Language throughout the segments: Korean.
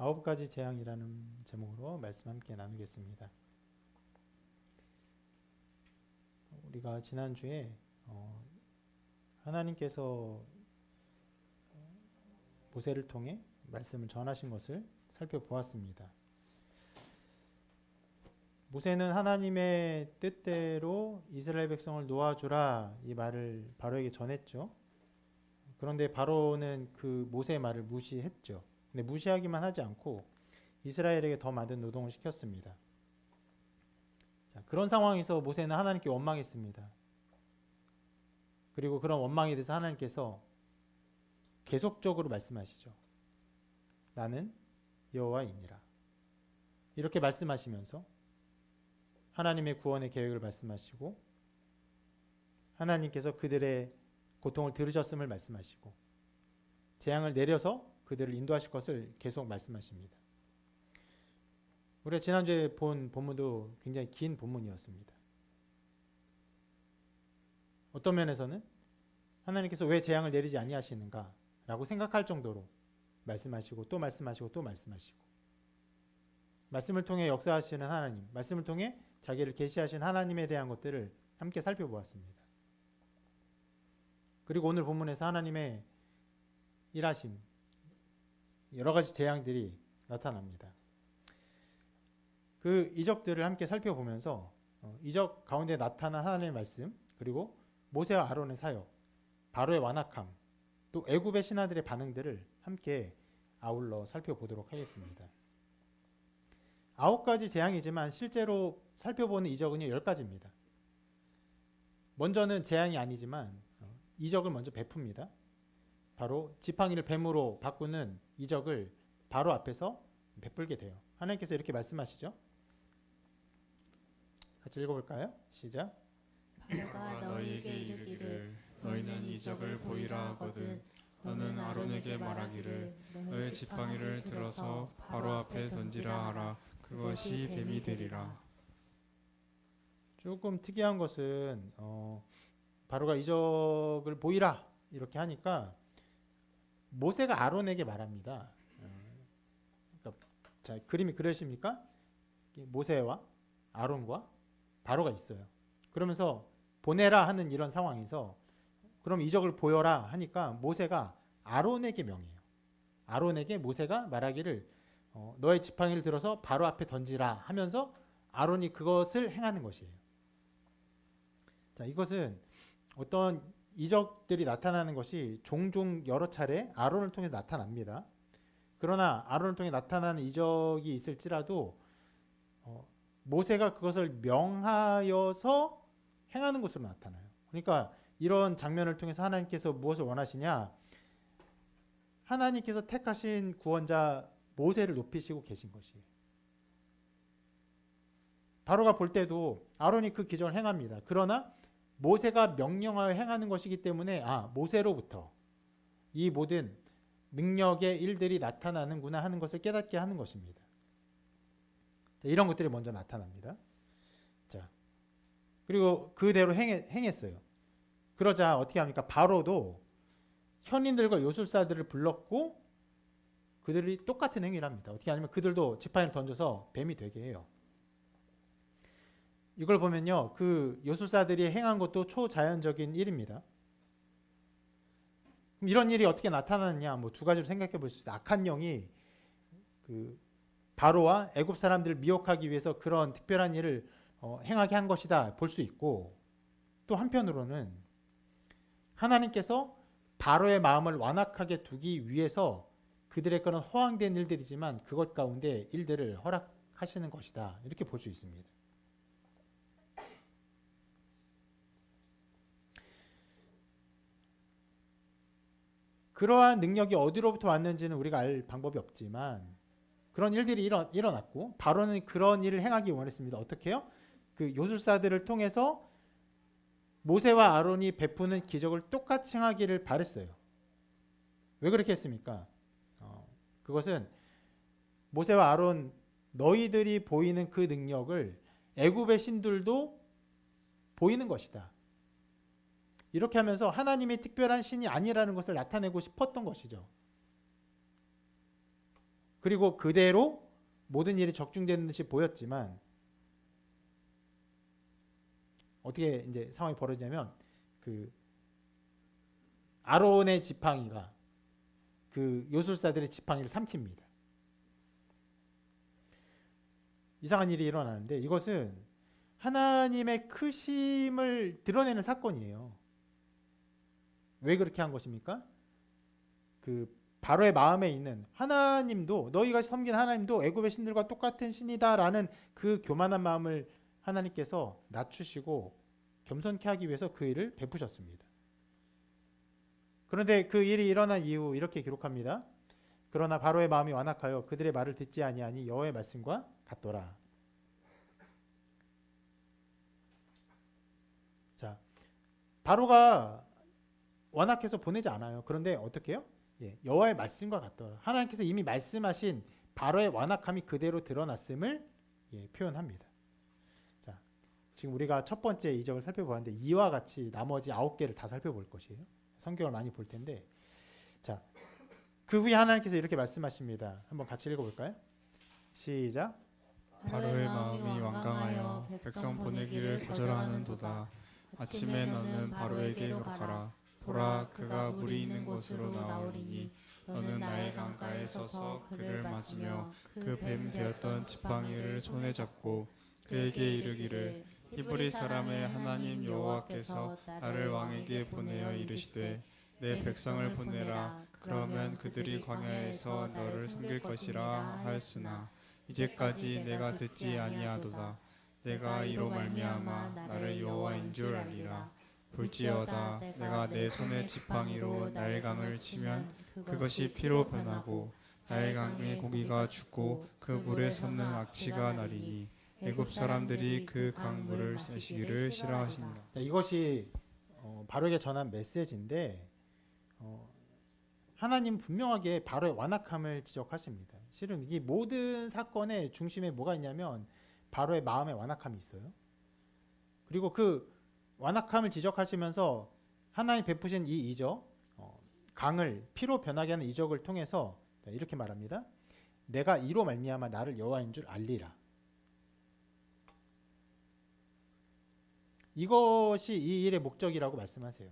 아홉 가지 재앙이라는 제목으로 말씀 함께 나누겠습니다. 우리가 지난주에 하나님께서 모세를 통해 말씀을 전하신 것을 살펴보았습니다. 모세는 하나님의 뜻대로 이스라엘 백성을 놓아주라 이 말을 바로에게 전했죠. 그런데 바로는 그 모세의 말을 무시했죠. 근데 무시하기만 하지 않고 이스라엘에게 더 많은 노동을 시켰습니다. 자, 그런 상황에서 모세는 하나님께 원망했습니다. 그리고 그런 원망에 대해서 하나님께서 계속적으로 말씀하시죠. 나는 여호와이니라. 이렇게 말씀하시면서 하나님의 구원의 계획을 말씀하시고 하나님께서 그들의 고통을 들으셨음을 말씀하시고 재앙을 내려서 그들을 인도하실 것을 계속 말씀하십니다. 우리가 지난주에 본 본문도 굉장히 긴 본문이었습니다. 어떤 면에서는 하나님께서 왜 재앙을 내리지 아니하시는가 라고 생각할 정도로 말씀하시고 또 말씀하시고 또 말씀하시고 말씀을 통해 역사하시는 하나님, 말씀을 통해 자기를 계시하신 하나님에 대한 것들을 함께 살펴보았습니다. 그리고 오늘 본문에서 하나님의 일하심, 여러 가지 재앙들이 나타납니다. 그 이적들을 함께 살펴보면서 이적 가운데 나타난 하나님의 말씀, 그리고 모세와 아론의 사역, 바로의 완악함, 또 애굽의 신하들의 반응들을 함께 아울러 살펴보도록 하겠습니다. 9가지 재앙이지만 실제로 살펴보는 이적은 10가지입니다. 먼저는 재앙이 아니지만 이적을 먼저 베풉니다. 바로 지팡이를 뱀으로 바꾸는 이적을 바로 앞에서 베풀게 돼요. 하나님께서 이렇게 말씀하시죠. 같이 읽어볼까요? 시작. 바로가 너희에게 이르기를 너희는 이적을 보이라 하거든 너는 아론에게 말하기를 너의 지팡이를 들어서 바로 앞에 던지라 하라. 그것이 뱀이 되리라. 조금 특이한 것은 바로가 이적을 보이라 이렇게 하니까 모세가 아론에게 말합니다. 그러니까 자, 그림이 그러십니까? 모세와 아론과 바로가 있어요. 그러면서 보내라 하는 이런 상황에서 그럼 이적을 보여라 하니까 모세가 아론에게 명해요. 아론에게 모세가 말하기를 너의 지팡이를 들어서 바로 앞에 던지라 하면서 아론이 그것을 행하는 것이에요. 자, 이것은 어떤 이적들이 나타나는 것이 종종 여러 차례 아론을 통해 나타납니다. 그러나 아론을 통해 나타나는 이적이 있을지라도 모세가 그것을 명하여서 행하는 것으로 나타나요. 그러니까 이런 장면을 통해서 하나님께서 무엇을 원하시냐? 하나님께서 택하신 구원자 모세를 높이시고 계신 것이에요. 바로가 볼 때도 아론이 그 기적을 행합니다. 그러나 모세가 명령하여 행하는 것이기 때문에 모세로부터 이 모든 능력의 일들이 나타나는구나 하는 것을 깨닫게 하는 것입니다. 자, 이런 것들이 먼저 나타납니다. 자, 그리고 그대로 행했어요. 그러자 어떻게 합니까? 바로도 현인들과 요술사들을 불렀고 그들이 똑같은 행위를 합니다. 어떻게 하냐면 그들도 지팡이를 던져서 뱀이 되게 해요. 이걸 보면요, 그 요술사들이 행한 것도 초자연적인 일입니다. 그럼 이런 일이 어떻게 나타나느냐? 두 가지로 생각해 볼 수 있어요. 악한 영이 그 바로와 애굽 사람들을 미혹하기 위해서 그런 특별한 일을 행하게 한 것이다 볼 수 있고, 또 한편으로는 하나님께서 바로의 마음을 완악하게 두기 위해서 그들의 그런 허황된 일들이지만 그것 가운데 일들을 허락하시는 것이다 이렇게 볼 수 있습니다. 그러한 능력이 어디로부터 왔는지는 우리가 알 방법이 없지만 그런 일들이 일어났고 바로는 그런 일을 행하기 원했습니다. 어떻게 해요? 그 요술사들을 통해서 모세와 아론이 베푸는 기적을 똑같이 하기를 바랬어요. 왜 그렇게 했습니까? 그것은 모세와 아론 너희들이 보이는 그 능력을 애굽의 신들도 보이는 것이다. 이렇게 하면서 하나님이 특별한 신이 아니라는 것을 나타내고 싶었던 것이죠. 그리고 그대로 모든 일이 적중되는 듯이 보였지만 어떻게 이제 상황이 벌어지냐면 그 아론의 지팡이가 그 요술사들의 지팡이를 삼킵니다. 이상한 일이 일어나는데 이것은 하나님의 크심을 드러내는 사건이에요. 왜 그렇게 한 것입니까? 그 바로의 마음에 있는 하나님도 너희가 섬긴 하나님도 애굽의 신들과 똑같은 신이다라는 그 교만한 마음을 하나님께서 낮추시고 겸손케 하기 위해서 그 일을 베푸셨습니다. 그런데 그 일이 일어난 이후 이렇게 기록합니다. 그러나 바로의 마음이 완악하여 그들의 말을 듣지 아니하니 여호와의 말씀과 같더라. 자, 바로가 완악해서 보내지 않아요. 그런데 어떻게 해요? 여호와의 말씀과 같더라. 하나님께서 이미 말씀하신 바로의 완악함이 그대로 드러났음을 표현합니다. 자, 지금 우리가 첫 번째 이적을 살펴보았는데 이와 같이 나머지 9개를 다 살펴볼 것이에요. 성경을 많이 볼 텐데, 자, 그 후에 하나님께서 이렇게 말씀하십니다. 한번 같이 읽어볼까요? 시작. 바로의 마음이 완강하여 백성 보내기를 거절하는도다. 아침에 너는 바로에게로 가라. 보라, 그가 물이 있는 곳으로 나오리니 너는 나의 강가에 서서 그를 맞으며 그 뱀 되었던 지팡이를 손에 잡고 그에게 이르기를 히브리 사람의 하나님 여호와께서 나를 왕에게 보내어 이르시되 내 백성을 보내라. 그러면 그들이 광야에서 너를 섬길 것이라 하였으나 이제까지 내가 듣지 아니하도다. 내가 이로 말미암아 나를 여호와인 줄 알리라. 볼지어다 내가 내 손의 지팡이로 나일강을 치면 그것이 피로 변하고 나일강의 고기가 죽고 그 물에 솟는 악취가 나리니 애굽 사람들이 그 강물을 마시기를 싫어하시니라. 자, 이것이 바로에게 전한 메시지인데 하나님 분명하게 바로의 완악함을 지적하십니다. 실은 이 모든 사건의 중심에 뭐가 있냐면 바로의 마음의 완악함이 있어요. 그리고 그 완악함을 지적하시면서 하나님 베푸신 이 이적, 강을 피로 변하게 하는 이적을 통해서 이렇게 말합니다. 내가 이로 말미암아 나를 여호와인 줄 알리라. 이것이 이 일의 목적이라고 말씀하세요.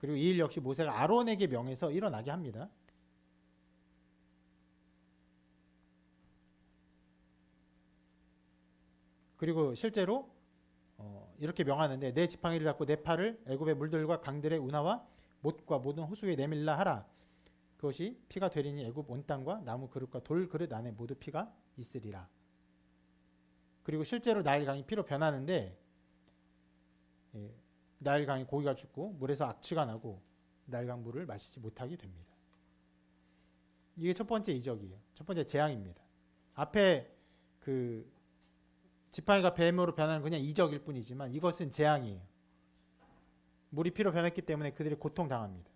그리고 이 일 역시 모세가 아론에게 명해서 일어나게 합니다. 그리고 실제로 이렇게 명하는데 내 지팡이를 잡고 내 팔을 애굽의 물들과 강들의 운하와 못과 모든 호수에 내밀라 하라. 그것이 피가 되리니 애굽 온 땅과 나무 그릇과 돌 그릇 안에 모두 피가 있으리라. 그리고 실제로 나일강이 피로 변하는데 나일강이 고기가 죽고 물에서 악취가 나고 나일강 물을 마시지 못하게 됩니다. 이게 첫 번째 이적이에요. 첫 번째 재앙입니다. 앞에 그 지팡이가 뱀으로 변하는 그냥 이적일 뿐이지만 이것은 재앙이에요. 물이 피로 변했기 때문에 그들이 고통당합니다.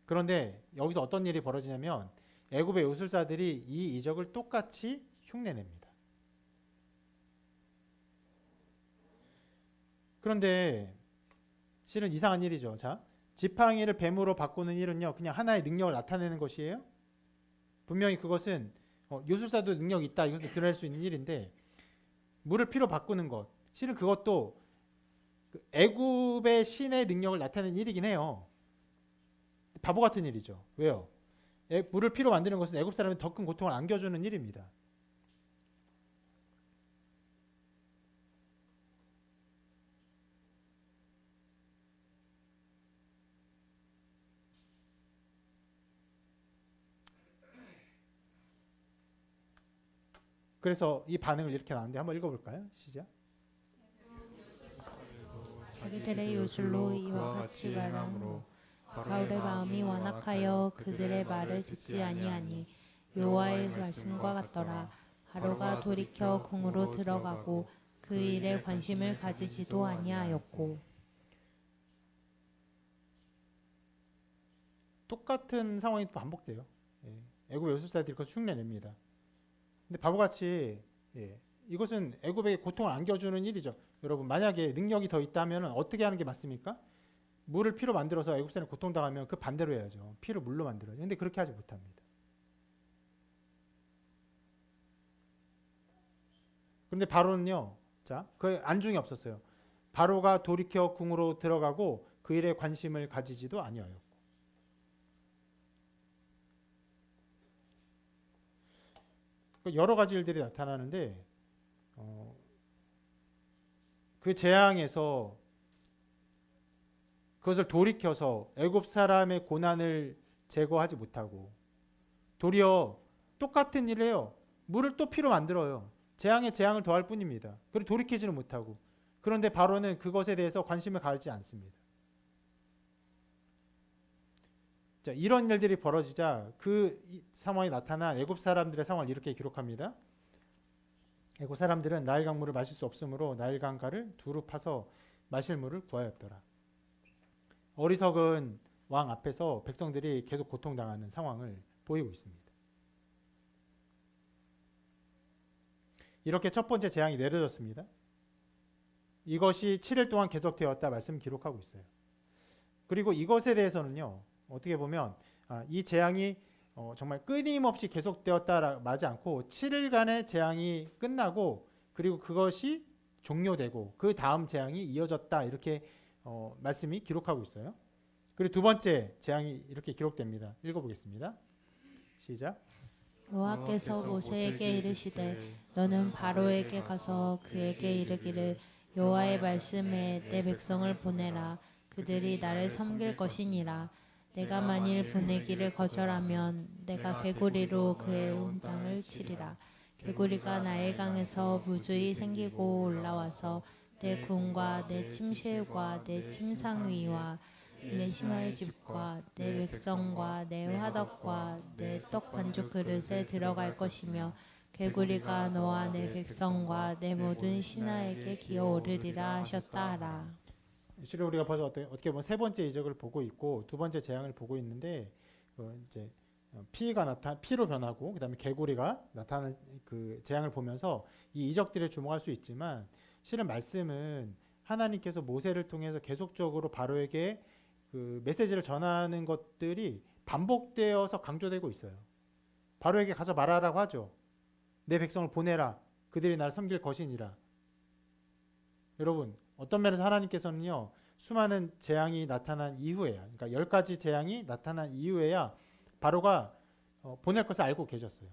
그런데 여기서 어떤 일이 벌어지냐면 애굽의 요술사들이 이 이적을 똑같이 흉내냅니다. 그런데 실은 이상한 일이죠. 자, 지팡이를 뱀으로 바꾸는 일은요, 그냥 하나의 능력을 나타내는 것이에요. 분명히 그것은 요술사도 능력이 있다, 이것도 드러낼 수 있는 일인데 물을 피로 바꾸는 것, 실은 그것도 애굽의 신의 능력을 나타내는 일이긴 해요. 바보 같은 일이죠. 왜요? 물을 피로 만드는 것은 애굽 사람이 더 큰 고통을 안겨주는 일입니다. 그래서 이 반응을 이렇게 나왔는데 한번 읽어볼까요? 시작. 자기들의 요술로 이와 같이 말하므로 바울의 마음이 완악하여 그들의 말을 듣지 아니하니 여호와의 말씀과 같더라. 바로가 돌이켜 궁으로 들어가고 그 일에 관심을 가지지도 아니하였고. 똑같은 상황이 또 반복돼요. 애굽 요술사들이 그것을 흉내냅니다. 근데 바보같이 이것은 애굽에게 고통을 안겨주는 일이죠. 여러분, 만약에 능력이 더 있다면 어떻게 하는 게 맞습니까? 물을 피로 만들어서 애굽 사람이 고통당하면 그 반대로 해야죠. 피를 물로 만들어야죠. 근데 그렇게 하지 못합니다. 그런데 바로는요. 자, 그 안중이 없었어요. 바로가 돌이켜 궁으로 들어가고 그 일에 관심을 가지지도 아니하였고. 여러 가지 일들이 나타나는데 그 재앙에서 그것을 돌이켜서 애굽 사람의 고난을 제거하지 못하고 도리어 똑같은 일을 해요. 물을 또 피로 만들어요. 재앙에 재앙을 더할 뿐입니다. 그리고 돌이키지는 못하고. 그런데 바로는 그것에 대해서 관심을 가지지 않습니다. 자, 이런 일들이 벌어지자 그 상황이 나타난 애굽 사람들의 상황을 이렇게 기록합니다. 애굽 사람들은 나일 강물을 마실 수 없으므로 나일 강가를 두루 파서 마실 물을 구하였더라. 어리석은 왕 앞에서 백성들이 계속 고통당하는 상황을 보이고 있습니다. 이렇게 첫 번째 재앙이 내려졌습니다. 이것이 7일 동안 계속되었다 말씀 기록하고 있어요. 그리고 이것에 대해서는요. 어떻게 보면 이 재앙이 정말 끊임없이 계속되었다 마지 않고 7일간의 재앙이 끝나고 그리고 그것이 종료되고 그 다음 재앙이 이어졌다 이렇게 말씀이 기록하고 있어요. 그리고 두 번째 재앙이 이렇게 기록됩니다. 읽어보겠습니다. 시작. 여호와께서 모세에게 이르시되 너는 바로에게 가서 그에게 이르기를 여호와의 말씀에 내 백성을 보내라. 그들이 나를 섬길 것이니라. 내가 만일 보내기를 거절하면 내가 개구리로 그의 온 땅을 치리라. 개구리가 나일 강에서 무주히 생기고 올라와서 내 궁과 내 침실과 내 침상 위와 내 신하의 집과 내 백성과 내 화덕과 내 떡 반죽 그릇에 들어갈 것이며 개구리가 너와 내 백성과 내 모든 신하에게 기어오르리라 하셨다 하라. 실은 우리가 벌써 어떻게 보면 세 번째 이적을 보고 있고 두 번째 재앙을 보고 있는데 이제 피로 변하고 그다음에 개구리가 나타나는 그 재앙을 보면서 이 이적들에 주목할 수 있지만 실은 말씀은 하나님께서 모세를 통해서 계속적으로 바로에게 그 메시지를 전하는 것들이 반복되어서 강조되고 있어요. 바로에게 가서 말하라고 하죠. 내 백성을 보내라. 그들이 나를 섬길 것이니라. 여러분 어떤 면에서 하나님께서는요. 수많은 재앙이 나타난 이후에야 그러니까 10가지 재앙이 나타난 이후에야 바로가 보낼 것을 알고 계셨어요.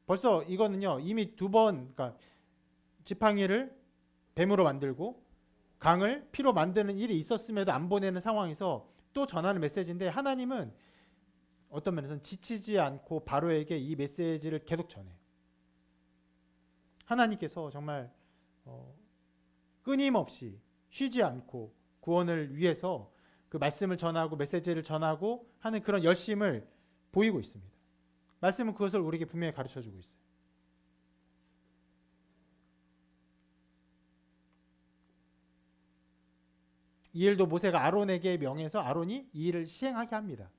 벌써 이거는요. 이미 두 번 그러니까 지팡이를 뱀으로 만들고 강을 피로 만드는 일이 있었음에도 안 보내는 상황에서 또 전하는 메시지인데 하나님은 어떤 면에서는 지치지 않고 바로에게 이 메시지를 계속 전해요. 하나님께서 정말 끊임없이 쉬지 않고 구원을 위해서 그 말씀을 전하고 메시지를 전하고 하는 그런 열심을 보이고 있습니다. 말씀은 그것을 우리에게 분명히 가르쳐주고 있어요. 이 일도 모세가 아론에게 명해서 아론이 이 일을 시행하게 합니다.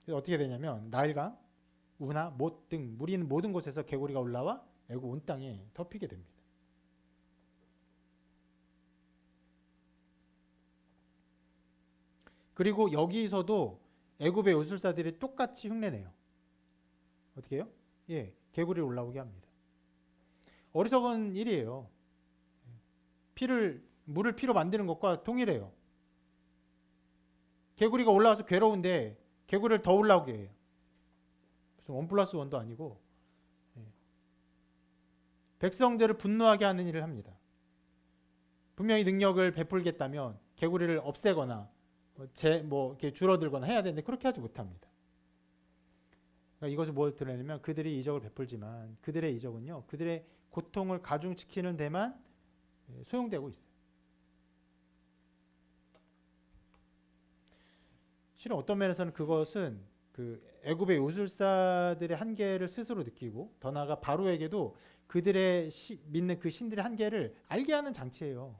그래서 어떻게 되냐면 나일강, 우나, 못 등 물이 있는 모든 곳에서 개구리가 올라와 애굽 온 땅에 덮이게 됩니다. 그리고 여기서도 애굽의 요술사들이 똑같이 흉내내요. 어떻게 해요? 예, 개구리 올라오게 합니다. 어리석은 일이에요. 물을 피로 만드는 것과 동일해요. 개구리가 올라와서 괴로운데 개구리를 더 올라오게 해요. 무슨 1+1도 아니고 백성들을 분노하게 하는 일을 합니다. 분명히 능력을 베풀겠다면 개구리를 없애거나 이렇게 줄어들거나 해야 되는데 그렇게 하지 못합니다. 그러니까 이것을 뭘 드러내냐면 그들이 이적을 베풀지만 그들의 이적은요 그들의 고통을 가중시키는 데만 소용되고 있어요. 실은 어떤 면에서는 그것은 그 애굽의 요술사들의 한계를 스스로 느끼고 더 나아가 바로에게도 그들의 믿는 그 신들의 한계를 알게 하는 장치예요.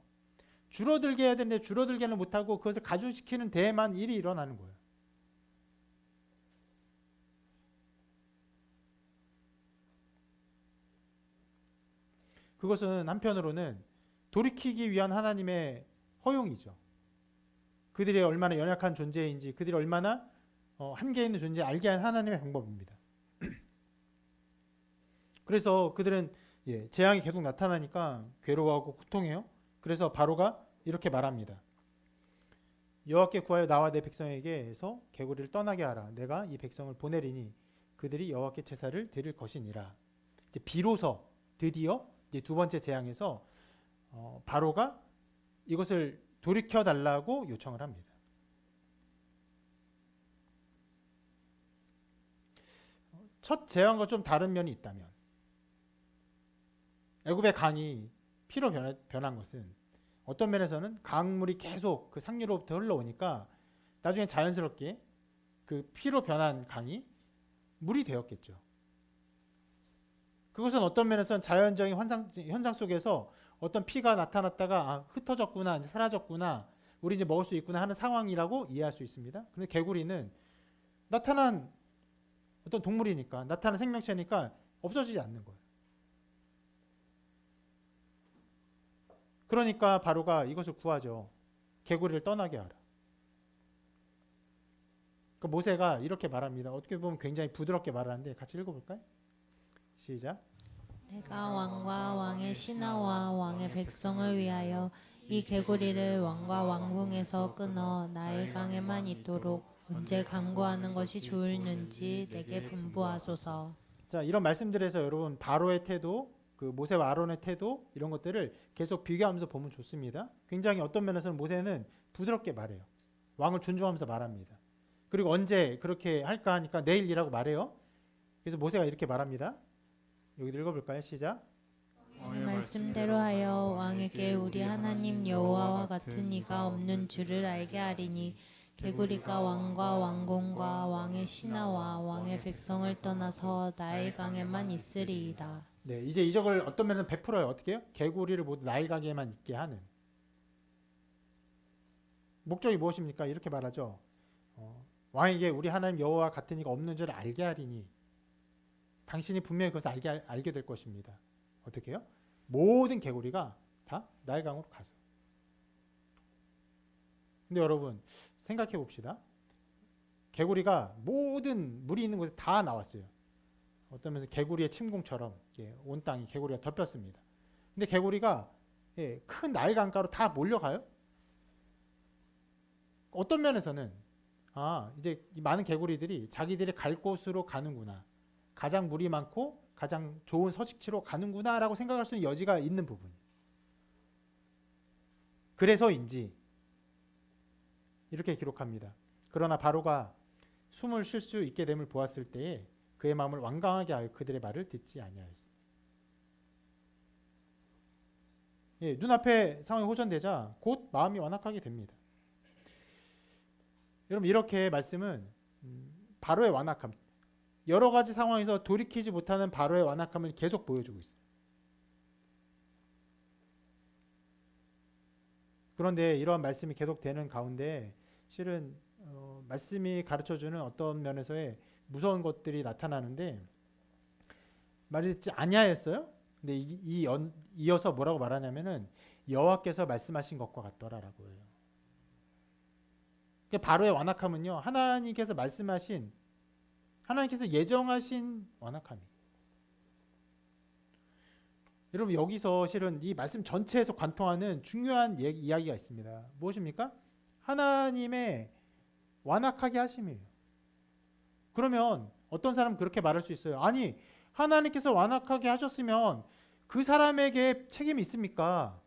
줄어들게 해야 되는데 줄어들게는 못하고 그것을 가중시키는 데에만 일이 일어나는 거예요. 그것은 한편으로는 돌이키기 위한 하나님의 허용이죠. 그들이 얼마나 연약한 존재인지, 그들이 얼마나 한계 있는 존재 알게 한 하나님의 방법입니다. 그래서 그들은 재앙이 계속 나타나니까 괴로워하고 고통해요. 그래서 바로가 이렇게 말합니다. 여호와께 구하여 나와 내 백성에게서 개구리를 떠나게 하라. 내가 이 백성을 보내리니 그들이 여호와께 제사를 드릴 것이니라. 이제 비로소 드디어 이제 두 번째 재앙에서 바로가 이것을 돌이켜 달라고 요청을 합니다. 첫 재앙과 좀 다른 면이 있다면, 애굽의 강이 피로 변한 것은 어떤 면에서는 강물이 계속 그 상류로부터 흘러오니까 나중에 자연스럽게 그 피로 변한 강이 물이 되었겠죠. 그것은 어떤 면에서는 자연적인 현상 속에서 어떤 피가 나타났다가 흩어졌구나, 이제 사라졌구나, 우리 이제 먹을 수 있구나 하는 상황이라고 이해할 수 있습니다. 근데 개구리는 나타난 어떤 동물이니까, 나타난 생명체니까 없어지지 않는 거예요. 그러니까 바로가 이것을 구하죠. 개구리를 떠나게 하라. 그러니까 모세가 이렇게 말합니다. 어떻게 보면 굉장히 부드럽게 말하는데 같이 읽어볼까요? 시작. 내가 왕과 왕의 신하와 왕의 백성을 위하여 이 개구리를 왕과 왕궁에서 끊어 나의 강에만 있도록 언제 강구하는 것이 좋을는지 내게 분부하소서. 자, 이런 말씀들에서 여러분 바로의 태도, 그 모세와 아론의 태도, 이런 것들을 계속 비교하면서 보면 좋습니다. 굉장히 어떤 면에서는 모세는 부드럽게 말해요. 왕을 존중하면서 말합니다. 그리고 언제 그렇게 할까 하니까 내일이라고 말해요. 그래서 모세가 이렇게 말합니다. 여기 읽어볼까요? 시작. 이 말씀대로 하여 왕에게 우리 하나님 여호와와 같은 이가 없는 줄을 알게 하리니 개구리가 왕과 왕궁과 왕의 신하와 왕의 백성을 떠나서 나일 강에만 있으리이다. 네, 이제 이적을 어떤 면에서 베풀어요. 어떻게 해요? 개구리를 모두 나일 강에만 있게 하는. 목적이 무엇입니까? 이렇게 말하죠. 왕에게 우리 하나님 여호와 같은 이가 없는 줄 알게 하리니 당신이 분명히 그것을 알게 될 것입니다. 어떻게 해요? 모든 개구리가 다 나일 강으로 가서. 근데 여러분 생각해 봅시다. 개구리가 모든 물이 있는 곳에 다 나왔어요. 어떤 면에서 개구리의 침공처럼 온 땅이 개구리가 덮였습니다. 근데 개구리가 큰 나일 강가로 다 몰려가요? 어떤 면에서는 이제 이 많은 개구리들이 자기들이 갈 곳으로 가는구나, 가장 물이 많고 가장 좋은 서식지로 가는구나라고 생각할 수 있는 여지가 있는 부분. 그래서인지 이렇게 기록합니다. 그러나 바로가 숨을 쉴 수 있게 됨을 보았을 때에 그의 마음을 완강하게 하여 그들의 말을 듣지 아니하였으니. 눈앞에 상황이 호전되자 곧 마음이 완악하게 됩니다. 여러분 이렇게 말씀은 바로의 완악함, 여러 가지 상황에서 돌이키지 못하는 바로의 완악함을 계속 보여주고 있어요. 그런데 이러한 말씀이 계속되는 가운데 실은 말씀이 가르쳐주는 어떤 면에서의 무서운 것들이 나타나는데, 말이 듣지 아니하였어요. 근데 이어서 뭐라고 말하냐면은 여호와께서 말씀하신 것과 같더라라고 해요. 바로의 완악함은요, 하나님께서 말씀하신, 하나님께서 예정하신 완악함이에요. 여러분 여기서 실은 이 말씀 전체에서 관통하는 중요한 이야기가 있습니다. 무엇입니까? 하나님의 완악하게 하심이에요. 그러면 어떤 사람은 그렇게 말할 수 있어요. 아니 하나님께서 완악하게 하셨으면 그 사람에게 책임이 있습니까?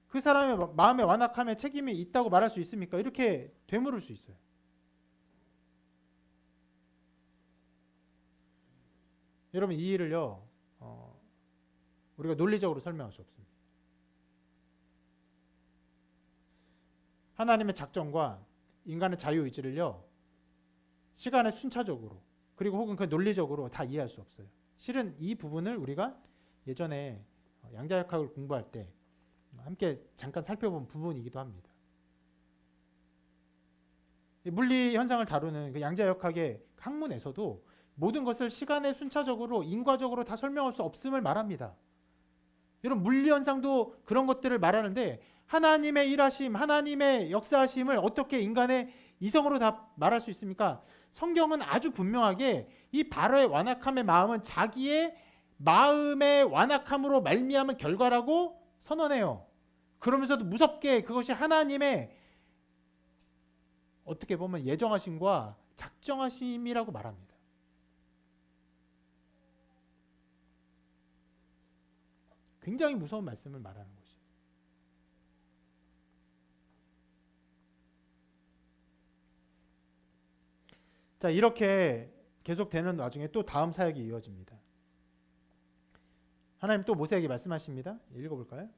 그 사람의 마음의 완악함에 책임이 있다고 말할 수 있습니까? 이렇게 되물을 수 있어요. 여러분 이 일을요 우리가 논리적으로 설명할 수 없습니다. 하나님의 작정과 인간의 자유의지를요 시간의 순차적으로 그리고 혹은 그 논리적으로 다 이해할 수 없어요. 실은 이 부분을 우리가 예전에 양자역학을 공부할 때 함께 잠깐 살펴본 부분이기도 합니다. 물리 현상을 다루는 그 양자역학의 학문에서도 모든 것을 시간의 순차적으로 인과적으로 다 설명할 수 없음을 말합니다. 여러분 물리 현상도 그런 것들을 말하는데 하나님의 일하심, 하나님의 역사하심을 어떻게 인간의 이성으로 다 말할 수 있습니까? 성경은 아주 분명하게 이 바로의 완악함의 마음은 자기의 마음의 완악함으로 말미암은 결과라고 선언해요. 그러면서도 무섭게 그것이 하나님의 어떻게 보면 예정하심과 작정하심이라고 말합니다. 굉장히 무서운 말씀을 말하는 것이죠. 자, 이렇게 계속되는 와중에 또 다음 사역이 이어집니다. 하나님 또 모세에게 말씀하십니다. 읽어볼까요?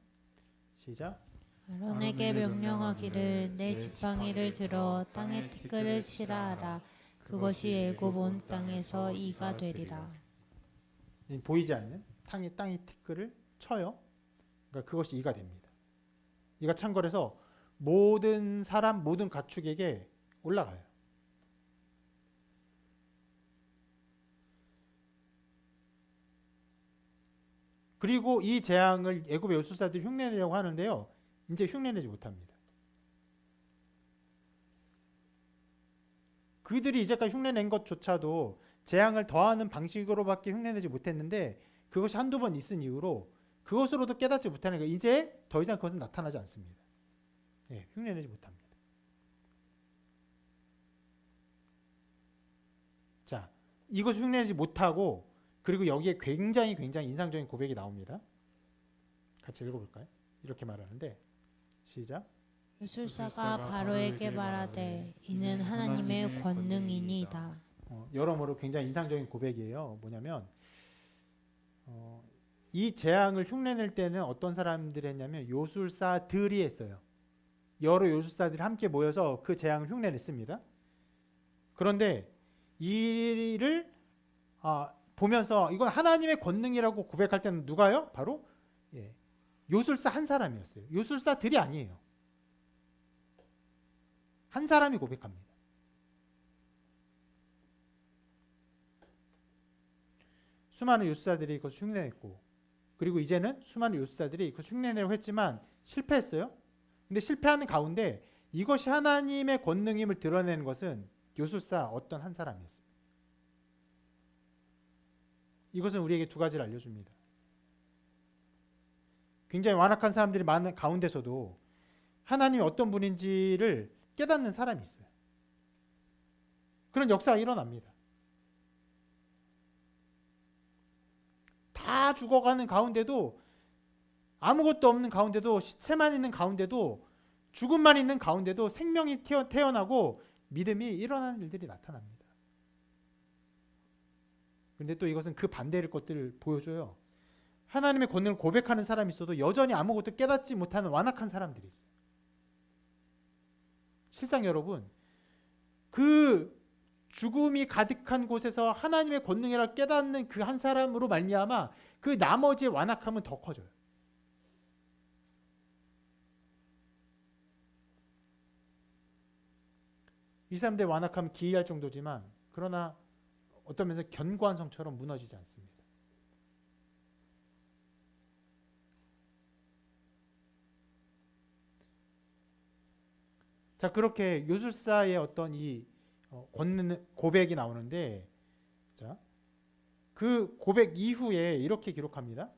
시작. 아론에게 명령하기를 내 지팡이를 들어 땅에 티끌을 치라 하라. 그것이 애굽 온 땅에서 이가 되리라. 보이지 않는 땅이 티끌을 쳐요. 그러니까 그것이 이가 됩니다. 이가 창궐해서 모든 사람 모든 가축에게 올라가요. 그리고 이 재앙을 애굽의 요술사들이 흉내내려고 하는데요. 이제 흉내내지 못합니다. 그들이 이제까지 흉내낸 것조차도 재앙을 더하는 방식으로밖에 흉내내지 못했는데 그것이 한두 번 있은 이후로 그것으로도 깨닫지 못하는 거예요. 이제 더 이상 그것은 나타나지 않습니다. 예, 흉내내지 못합니다. 자, 이것을 흉내내지 못하고 그리고 여기에 굉장히 인상적인 고백이 나옵니다. 같이 읽어볼까요? 이렇게 말하는데 시작. 요술사가 바로에게 말하되 이는 하나님의 권능이니이다. 여러모로 굉장히 인상적인 고백이에요. 뭐냐면 이 재앙을 흉내낼 때는 어떤 사람들이 했냐면 요술사들이 했어요. 여러 요술사들이 함께 모여서 그 재앙을 흉내냈습니다. 그런데 이를 보면서 이건 하나님의 권능이라고 고백할 때는 누가요? 바로 요술사 한 사람이었어요. 요술사들이 아니에요. 한 사람이 고백합니다. 수많은 요술사들이 그것을 흉내냈고 그리고 이제는 수많은 요술사들이 그것을 흉내내려고 했지만 실패했어요. 근데 실패하는 가운데 이것이 하나님의 권능임을 드러내는 것은 요술사 어떤 한 사람이었습니다. 이것은 우리에게 두 가지를 알려줍니다. 굉장히 완악한 사람들이 많은 가운데서도 하나님이 어떤 분인지를 깨닫는 사람이 있어요. 그런 역사가 일어납니다. 다 죽어가는 가운데도 아무것도 없는 가운데도 시체만 있는 가운데도 죽음만 있는 가운데도 생명이 태어나고 믿음이 일어나는 일들이 나타납니다. 그런데 또 이것은 그 반대의 것들을 보여줘요. 하나님의 권능을 고백하는 사람이 있어도 여전히 아무것도 깨닫지 못하는 완악한 사람들이 있어요. 실상 여러분, 그 죽음이 가득한 곳에서 하나님의 권능이라 깨닫는 그 한 사람으로 말미암아 그 나머지의 완악함은 더 커져요. 이 사람들의 완악함은 기이할 정도지만 그러나 어떤 면에서 견고한 성처럼 무너지지 않습니다. 자, 그렇게 요술사의 어떤 이 고백이 나오는데, 자, 그 고백 이후에 이렇게 기록합니다.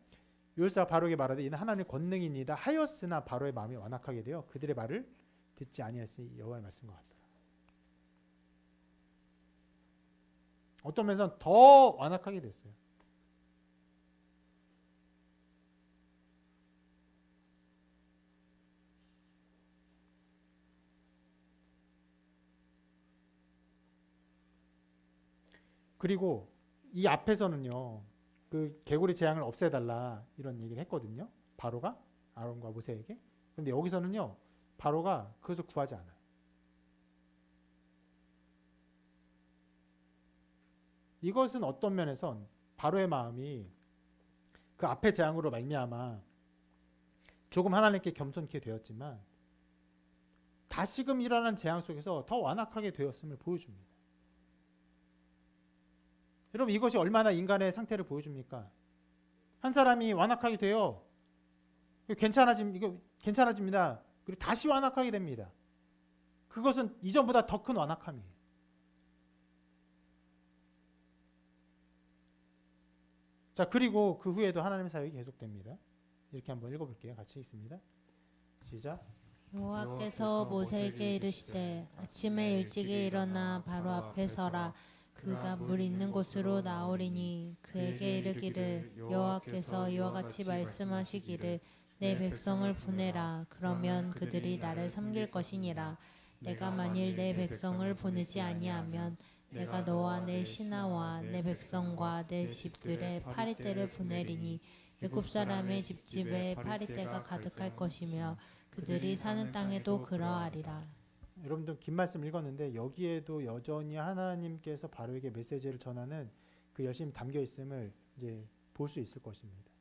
요술사가 바로에게 말하되 이는 하나님의 권능이니이다 하였으나 바로의 마음이 완악하게 되어 그들의 말을 듣지 아니하였으니 여호와의 말씀과 같더라. 어떤 면에서는 더 완악하게 됐어요. 그리고 이 앞에서는요, 그 개구리 재앙을 없애달라 이런 얘기를 했거든요. 바로가 아론과 모세에게. 그런데 여기서는요, 바로가 그것을 구하지 않아요. 이것은 어떤 면에선 바로의 마음이 그 앞의 재앙으로 말미암아 조금 하나님께 겸손케 되었지만 다시금 일어난 재앙 속에서 더 완악하게 되었음을 보여줍니다. 여러분, 이것이 얼마나 인간의 상태를 보여줍니까? 한 사람이 완악하게 되어 이거 괜찮아집니다. 그리고 다시 완악하게 됩니다. 그것은 이전보다 더 큰 완악함이에요. 자, 그리고 그 후에도 하나님의 사역이 계속됩니다. 이렇게 한번 읽어볼게요. 같이 읽습니다. 시작. 여호와께서 모세에게 이르시되 아침에 일찍이 일어나 바로 앞에 서라. 그가 물 있는 곳으로 나오리니 그에게 이르기를 여호와께서 이와 같이 말씀하시기를 내 백성을 보내라. 그러면 그들이 나를 섬길 것이니라. 내가 만일 내 백성을 보내지 아니하면 내가 너와 내 신하와 내 백성과 내 집들의 파리떼를 보내리니 애굽 사람의 집집에 파리떼가 가득할 것이며 그들이 사는 땅에도 그러하리라. 여러분들 긴 말씀 읽었는데 여기에도 여전히 하나님께서 바로에게 메시지를 전하는 그 열심이 담겨 있음을 이제 볼 수 있을 것입니다.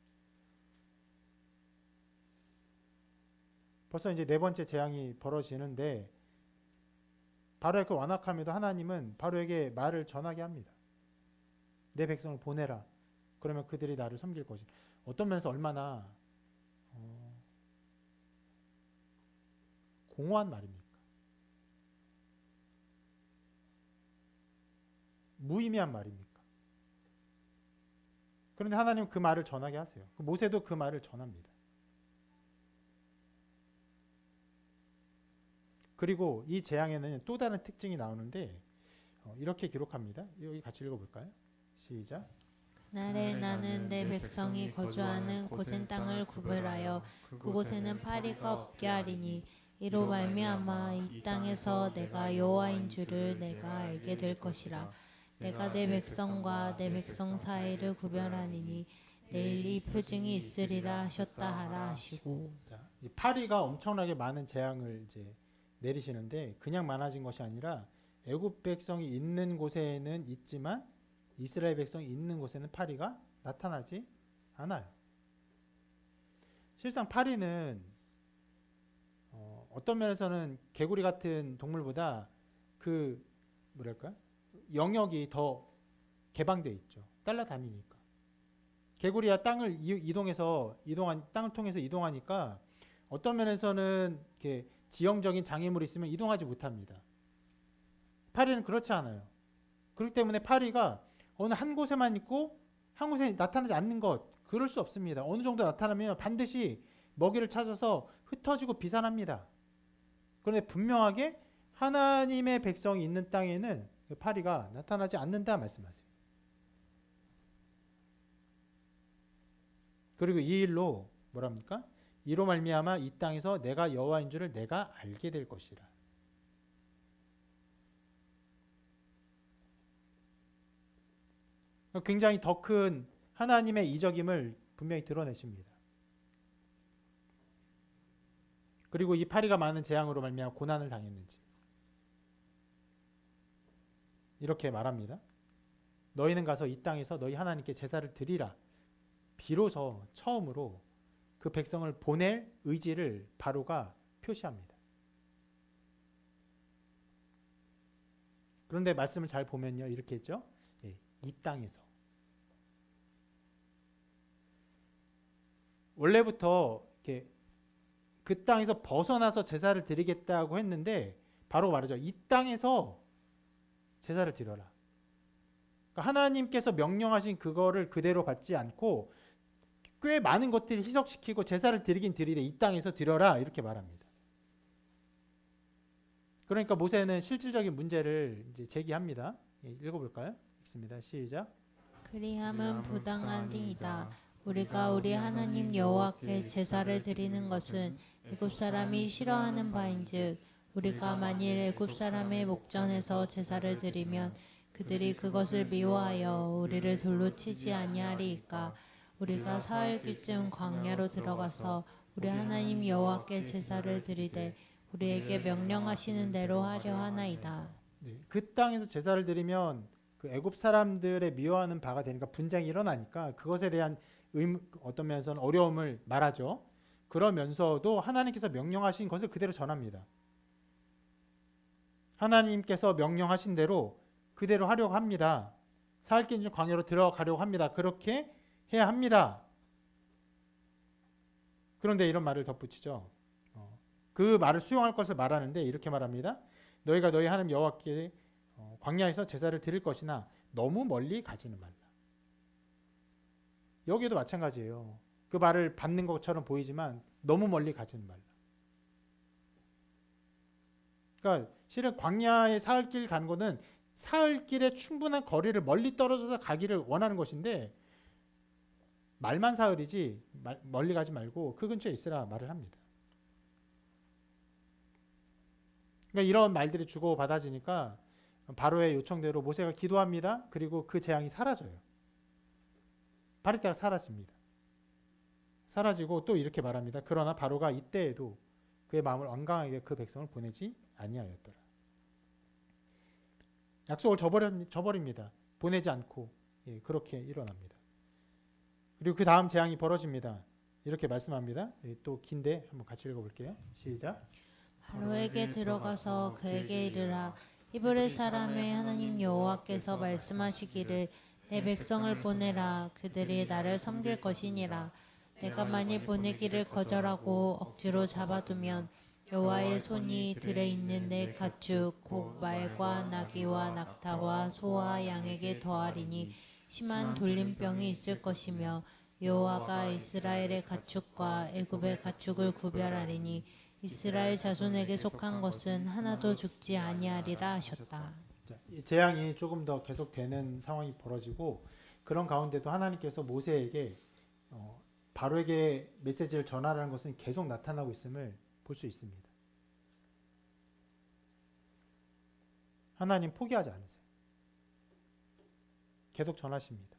벌써 이제 네 번째 재앙이 벌어지는데 바로의 그 완악함에도 하나님은 바로에게 말을 전하게 합니다. 내 백성을 보내라. 그러면 그들이 나를 섬길 것이다. 어떤 면에서 얼마나 공허한 말입니까? 무의미한 말입니까? 그런데 하나님은 그 말을 전하게 하세요. 모세도 그 말을 전합니다. 그리고 이 재앙에는 또 다른 특징이 나오는데 이렇게 기록합니다. 여기 같이 읽어볼까요? 시작. 그날에 나는 내 백성이 거주하는 고센 땅을 구별하여 그곳에는 파리가 없게 하리니 이로 말미암아 이 땅에서 내가 여호와인 줄을 내가 알게 될 것이라. 내가 내 백성과 내 백성 사이를 구별하니니 내일 이 표징이 있으리라 하셨다 하라 하시고. 자, 이 파리가 엄청나게 많은 재앙을 이제 내리시는데 그냥 많아진 것이 아니라 애굽 백성이 있는 곳에는 있지만 이스라엘 백성이 있는 곳에는 파리가 나타나지 않아요. 실상 파리는 어떤 면에서는 개구리 같은 동물보다 그 뭐랄까 영역이 더 개방되어 있죠. 따라다니니까. 개구리야 땅을 땅을 통해서 이동하니까 어떤 면에서는 이렇게 지형적인 장애물이 있으면 이동하지 못합니다. 파리는 그렇지 않아요. 그렇기 때문에 파리가 어느 한 곳에만 있고 한 곳에 나타나지 않는 것, 그럴 수 없습니다. 어느 정도 나타나면 반드시 먹이를 찾아서 흩어지고 비산합니다. 그런데 분명하게 하나님의 백성이 있는 땅에는 파리가 나타나지 않는다 말씀하세요. 그리고 이 일로 뭐랍니까? 이로 말미암아 이 땅에서 내가 여호와인 줄을 내가 알게 될 것이라. 굉장히 더 큰 하나님의 이적임을 분명히 드러내십니다. 그리고 이 파리가 많은 재앙으로 말미암아 고난을 당했는지 이렇게 말합니다. 너희는 가서 이 땅에서 너희 하나님께 제사를 드리라. 비로소 처음으로 그 백성을 보낼 의지를 바로가 표시합니다. 그런데 말씀을 잘 보면요, 이렇게 했죠. 이 땅에서. 원래부터 이렇게 그 땅에서 벗어나서 제사를 드리겠다고 했는데 바로 말하죠. 이 땅에서 제사를 드려라. 그러니까 하나님께서 명령하신 그거를 그대로 받지 않고 꽤 많은 것들을 희석시키고 제사를 드리긴 드리되 이 땅에서 드려라 이렇게 말합니다. 그러니까 모세는 실질적인 문제를 이제 제기합니다. 읽어볼까요? 읽습니다. 시작. 그리함은 부당하니이다. 우리가 우리 하나님 여호와께 제사를 드리는 것은 애굽 사람이 싫어하는 바인즉 우리가 만일 애굽 사람의 목전에서 제사를 드리면 그들이 그것을 미워하여 우리를 돌로 치지 아니하리이까. 우리가 사흘길쯤 광야로 들어가서 우리 하나님 여호와께 제사를 드리되 우리에게 명령하시는 대로 하려 하나이다. 그 땅에서 제사를 드리면 그 애굽 사람들의 미워하는 바가 되니까 분쟁이 일어나니까 그것에 대한 어떤 면에서는 어려움을 말하죠. 그러면서도 하나님께서 명령하신 것을 그대로 전합니다. 하나님께서 명령하신 대로 그대로 하려고 합니다. 사흘길 광야로 들어가려고 합니다. 그렇게 해야 합니다. 그런데 이런 말을 덧붙이죠. 그 말을 수용할 것을 말하는데 이렇게 말합니다. 너희가 너희 하나님 여호와께 광야에서 제사를 드릴 것이나 너무 멀리 가지는 말라. 여기도 마찬가지예요. 그 말을 받는 것처럼 보이지만 너무 멀리 가지는 말라. 그러니까 실은 광야의 사흘길 가는 거는 사흘길에 충분한 거리를 멀리 떨어져서 가기를 원하는 것인데 말만 사흘이지 멀리 가지 말고 그 근처에 있으라 말을 합니다. 그러니까 이런 말들이 주고받아지니까 바로의 요청대로 모세가 기도합니다. 그리고 그 재앙이 사라져요. 바리떼가 사라집니다. 사라지고 또 이렇게 말합니다. 그러나 바로가 이때에도 그의 마음을 완강하게 그 백성을 보내지 아니하였더라. 약속을 저버립니다. 보내지 않고 그렇게 일어납니다. 그리고 그 다음 재앙이 벌어집니다. 이렇게 말씀합니다. 또 긴데 한번 같이 읽어볼게요. 시작. 바로에게 들어가서 그에게 이르라. 히브리 사람의 하나님 여호와께서 말씀하시기를 내 백성을 보내라. 그들이 나를 섬길 것이니라. 내가 만일 보내기를 거절하고 억지로 잡아두면 여호와의 손이 들에 있는 내 가축 곧 말과 나귀와 낙타와 소와 양에게 더하리니 심한 돌림병이 있을 것이며 여호와가 이스라엘의 가축과 애굽의 가축을 구별하리니 이스라엘 자손에게 속한 것은 하나도 죽지 아니하리라 하셨다. 이 재앙이 조금 더 계속되는 상황이 벌어지고 그런 가운데도 하나님께서 모세에게 바로에게 메시지를 전하라는 것은 계속 나타나고 있음을 볼 수 있습니다. 하나님 포기하지 않으세요. 계속 전하십니다.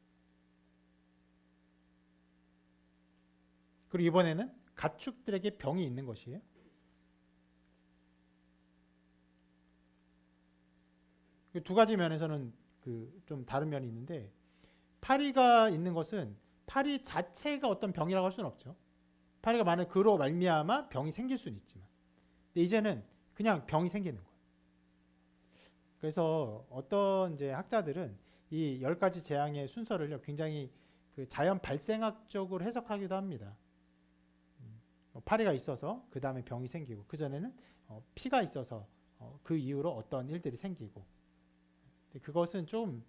그리고 이번에는 가축들에게 병이 있는 것이에요. 두 가지 면에서는 좀 다른 면이 있는데 파리가 있는 것은 파리 자체가 어떤 병이라고 할 수는 없죠. 파리가 만약 그로 말미암아 병이 생길 수는 있지만 근데 이제는 그냥 병이 생기는 거예요. 그래서 어떤 이제 학자들은 이 10가지 재앙의 순서를 굉장히 자연 발생학적으로 해석하기도 합니다. 파리가 있어서 그 다음에 병이 생기고 그 전에는 피가 있어서 그 이후로 어떤 일들이 생기고 그것은 조금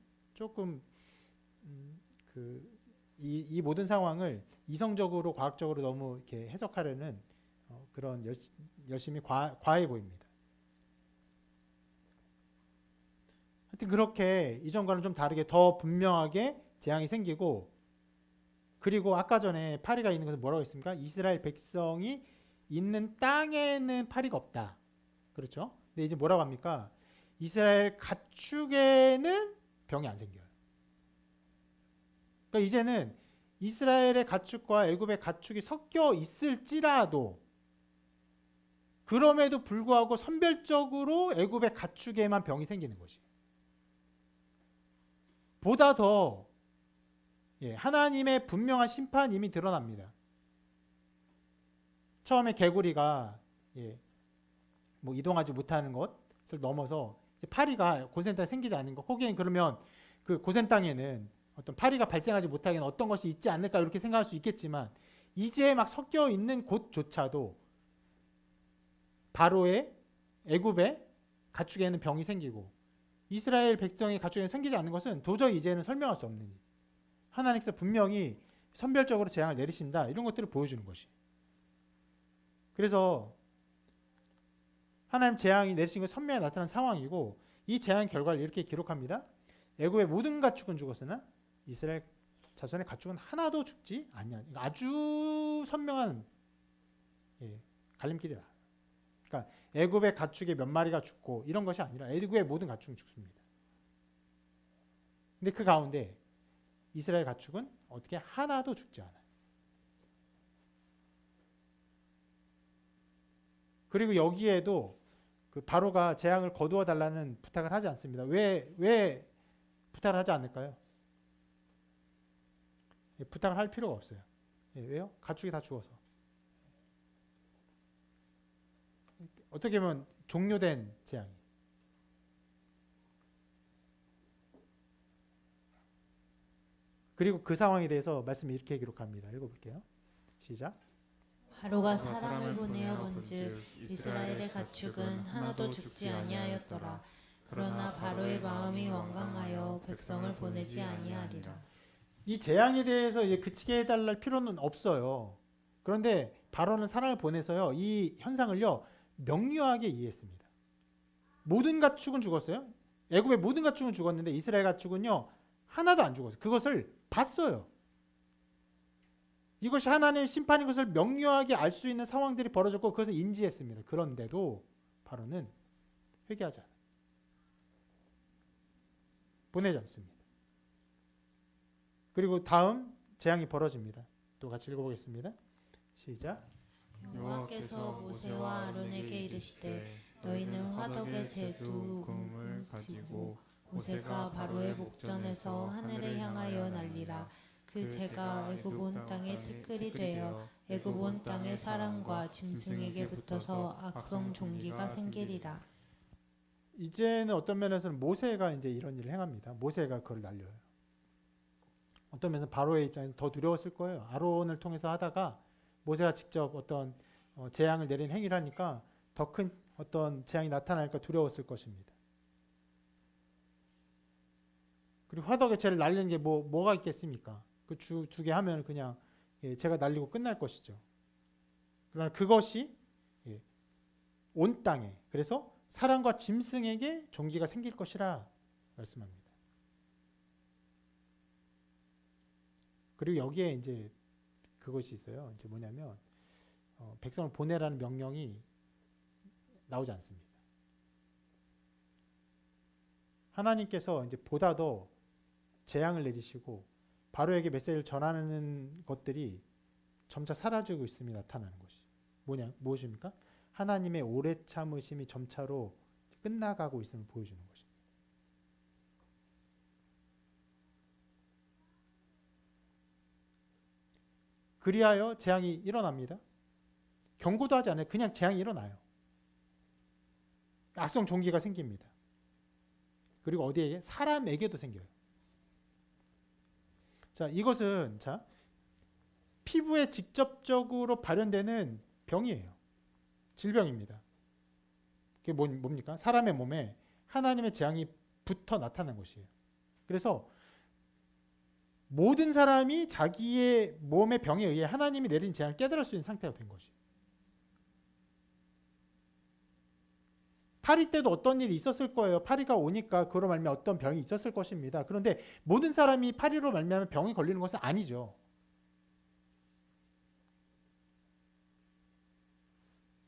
이 모든 상황을 이성적으로 과학적으로 너무 이렇게 해석하려는 그런 열심히 과해 보입니다. 하여튼 그렇게 이전과는 좀 다르게 더 분명하게 재앙이 생기고 그리고 아까 전에 파리가 있는 것은 뭐라고 했습니까? 이스라엘 백성이 있는 땅에는 파리가 없다. 그렇죠? 근데 이제 뭐라고 합니까? 이스라엘 가축에는 병이 안 생겨요. 그러니까 이제는 이스라엘의 가축과 애굽의 가축이 섞여 있을지라도 그럼에도 불구하고 선별적으로 애굽의 가축에만 병이 생기는 것이에요. 보다 더 하나님의 분명한 심판이 이미 드러납니다. 처음에 개구리가 뭐 이동하지 못하는 것을 넘어서 파리가 고센 땅에 생기지 않는 것. 거기엔 그러면 그 고센 땅에는 어떤 파리가 발생하지 못하게 어떤 것이 있지 않을까 이렇게 생각할 수 있겠지만 이제 막 섞여 있는 곳조차도 바로의 애굽의 가축에는 병이 생기고 이스라엘 백성의 가축에는 생기지 않는 것은 도저히 이제는 설명할 수 없는 일. 하나님께서 분명히 선별적으로 재앙을 내리신다 이런 것들을 보여주는 것이. 그래서 하나님 재앙이 내리신 건 선명히 나타난 상황이고 이 재앙 결과를 이렇게 기록합니다. 애굽의 모든 가축은 죽었으나 이스라엘 자손의 가축은 하나도 죽지 아니하니. 아주 선명한 갈림길이다. 그러니까 애굽의 가축의 몇 마리가 죽고 이런 것이 아니라 애굽의 모든 가축은 죽습니다. 근데 그 가운데 이스라엘 가축은 어떻게 하나도 죽지 않아요. 그리고 여기에도 그 바로가 재앙을 거두어 달라는 부탁을 하지 않습니다. 왜 부탁을 하지 않을까요? 부탁을 할 필요가 없어요. 왜요? 가축이 다 죽어서. 어떻게 보면 종료된 재앙이. 그리고 그 상황에 대해서 말씀을 이렇게 기록합니다. 읽어볼게요. 시작. 바로가 사람을 보내어 본즉 이스라엘의 가축은 하나도 죽지 아니하였더라. 그러나 바로의 마음이 완강하여 백성을 보내지 아니하리라. 이 재앙에 대해서 이제 그치게 해달랄 필요는 없어요. 그런데 바로는 사람을 보내서요, 이 현상을요 명료하게 이해했습니다. 모든 가축은 죽었어요. 애굽의 모든 가축은 죽었는데 이스라엘 가축은요 하나도 안 죽었어요. 그것을 봤어요. 이것이 하나님의 심판인 것을 명료하게 알 수 있는 상황들이 벌어졌고 그것을 인지했습니다. 그런데도 바로는 회개하지 않아요. 보내지 않습니다. 그리고 다음 재앙이 벌어집니다. 또 같이 읽어보겠습니다. 시작. 여호와께서 모세와 아론에게 이르시되 너희는 화덕의 제두 금을 가지고 모세가 바로의 목전에서 하늘을 향하여 날리라. 그 재가 애굽 온 땅에 티끌이 되어 애굽 온 땅의 사람과 짐승에게 붙어서 악성 종기가 생기리라. 이제는 어떤 면에서는 모세가 이제 이런 일을 행합니다. 모세가 그걸 날려요. 어떤 면에서 바로의 입장에서 더 두려웠을 거예요. 아론을 통해서 하다가 모세가 직접 어떤 재앙을 내린 행위를 하니까 더 큰 어떤 재앙이 나타날까 두려웠을 것입니다. 그리고 화덕의 재를 날리는 게 뭐가 있겠습니까? 그 두 개 하면 그냥 재가 날리고 끝날 것이죠. 그러나 그것이 온 땅에, 그래서 사람과 짐승에게 종기가 생길 것이라 말씀합니다. 그리고 여기에 이제 그것이 있어요. 이제 뭐냐면 백성을 보내라는 명령이 나오지 않습니다. 하나님께서 이제 보다 더 재앙을 내리시고 바로에게 메시지를 전하는 것들이 점차 사라지고 있음이 나타나는 것이 무엇입니까? 하나님의 오래 참으심이 점차로 끝나가고 있음을 보여주는 것입니다. 그리하여 재앙이 일어납니다. 경고도 하지 않아요. 그냥 재앙이 일어나요. 악성 종기가 생깁니다. 그리고 어디에? 사람에게도 생겨요. 자, 이것은 피부에 직접적으로 발현되는 병이에요. 질병입니다. 그게 뭡니까? 사람의 몸에 하나님의 재앙이 붙어 나타난 것이에요. 그래서 모든 사람이 자기의 몸의 병에 의해 하나님이 내린 재앙을 깨달을 수 있는 상태가 된 것이에요. 파리 때도 어떤 일이 있었을 거예요. 파리가 오니까 그로 말미암아 어떤 병이 있었을 것입니다. 그런데 모든 사람이 파리로 말미암아 병이 걸리는 것은 아니죠.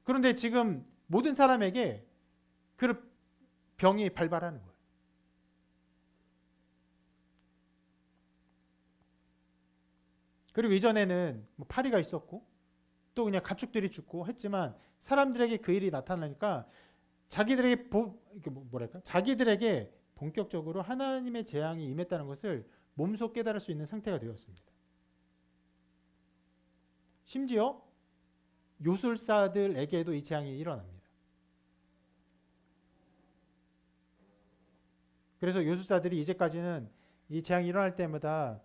그런데 지금 모든 사람에게 그 병이 발발하는 거예요. 그리고 이전에는 파리가 있었고 또 그냥 가축들이 죽고 했지만 사람들에게 그 일이 나타나니까 자기들에게 자기들에게 본격적으로 하나님의 재앙이 임했다는 것을 몸소 깨달을 수 있는 상태가 되었습니다. 심지어 요술사들에게도 이 재앙이 일어납니다. 그래서 요술사들이 이제까지는 이 재앙이 일어날 때마다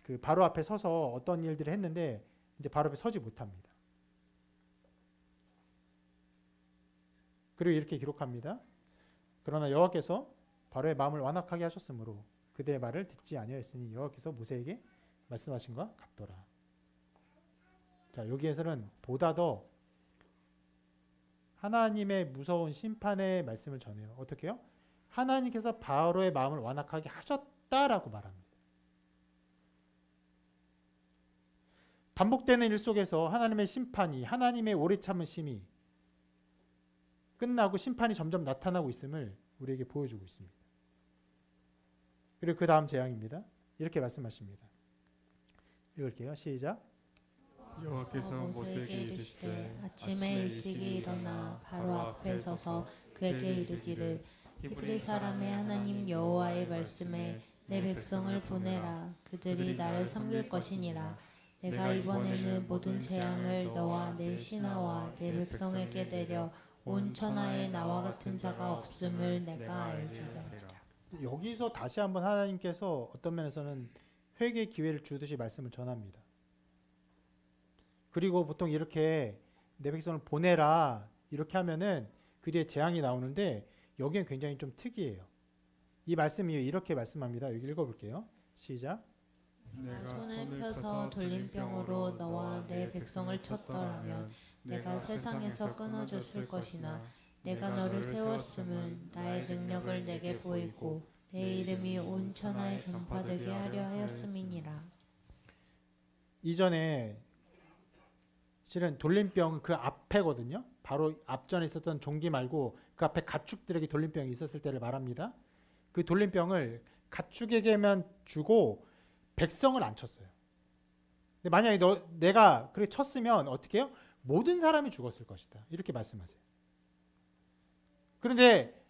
그 바로 앞에 서서 어떤 일들을 했는데 이제 바로 앞에 서지 못합니다. 그리고 이렇게 기록합니다. 그러나 여호와께서 바로의 마음을 완악하게 하셨으므로 그대의 말을 듣지 아니하였으니 여호와께서 모세에게 말씀하신 것 같더라. 자, 여기에서는 보다 더 하나님의 무서운 심판의 말씀을 전해요. 어떻게요? 하나님께서 바로의 마음을 완악하게 하셨다라고 말합니다. 반복되는 일 속에서 하나님의 심판이, 하나님의 오래 참으심이 끝나고 심판이 점점 나타나고 있음을 우리에게 보여주고 있습니다. 그리고 그 다음 재앙입니다. 이렇게 말씀하십니다. 읽을게요. 시작. 여호와께서 모세에게 이르시되 아침에 일찍이 일어나 바로 앞에 서서 그에게 이르기를 히브리 사람의 하나님 여호와의 말씀에 내 백성을 보내라. 그들이 나를 섬길 것이니라. 내가 이번에는 모든 재앙을 너와 내 신하와 내 백성에게 내려 온 천하에 나와 같은 자가 없음을 내가 알리라. 여기서 다시 한번 하나님께서 어떤 면에서는 회개의 기회를 주듯이 말씀을 전합니다. 그리고 보통 이렇게 내 백성을 보내라 이렇게 하면은 그 뒤에 재앙이 나오는데 여기는 굉장히 좀 특이해요. 이 말씀이 이렇게 말씀합니다. 여기 읽어볼게요. 시작. 내가 손을 펴서 돌림병으로 너와 내 백성을 쳤더라면 내가 세상에서 끊어졌을 것이나 내가 너를 세웠음은 나의 능력을 내게 보이고 내 이름이 온 천하에 전파되게 하려 하였음이니라. 이전에 실은 돌림병 그 앞에거든요. 바로 앞전에 있었던 종기 말고 그 앞에 가축들에게 돌림병이 있었을 때를 말합니다. 그 돌림병을 가축에게만 주고 백성을 안 쳤어요. 근데 만약에 내가 그렇게 쳤으면 어떻게 해요? 모든 사람이 죽었을 것이다. 이렇게 말씀하세요. 그런데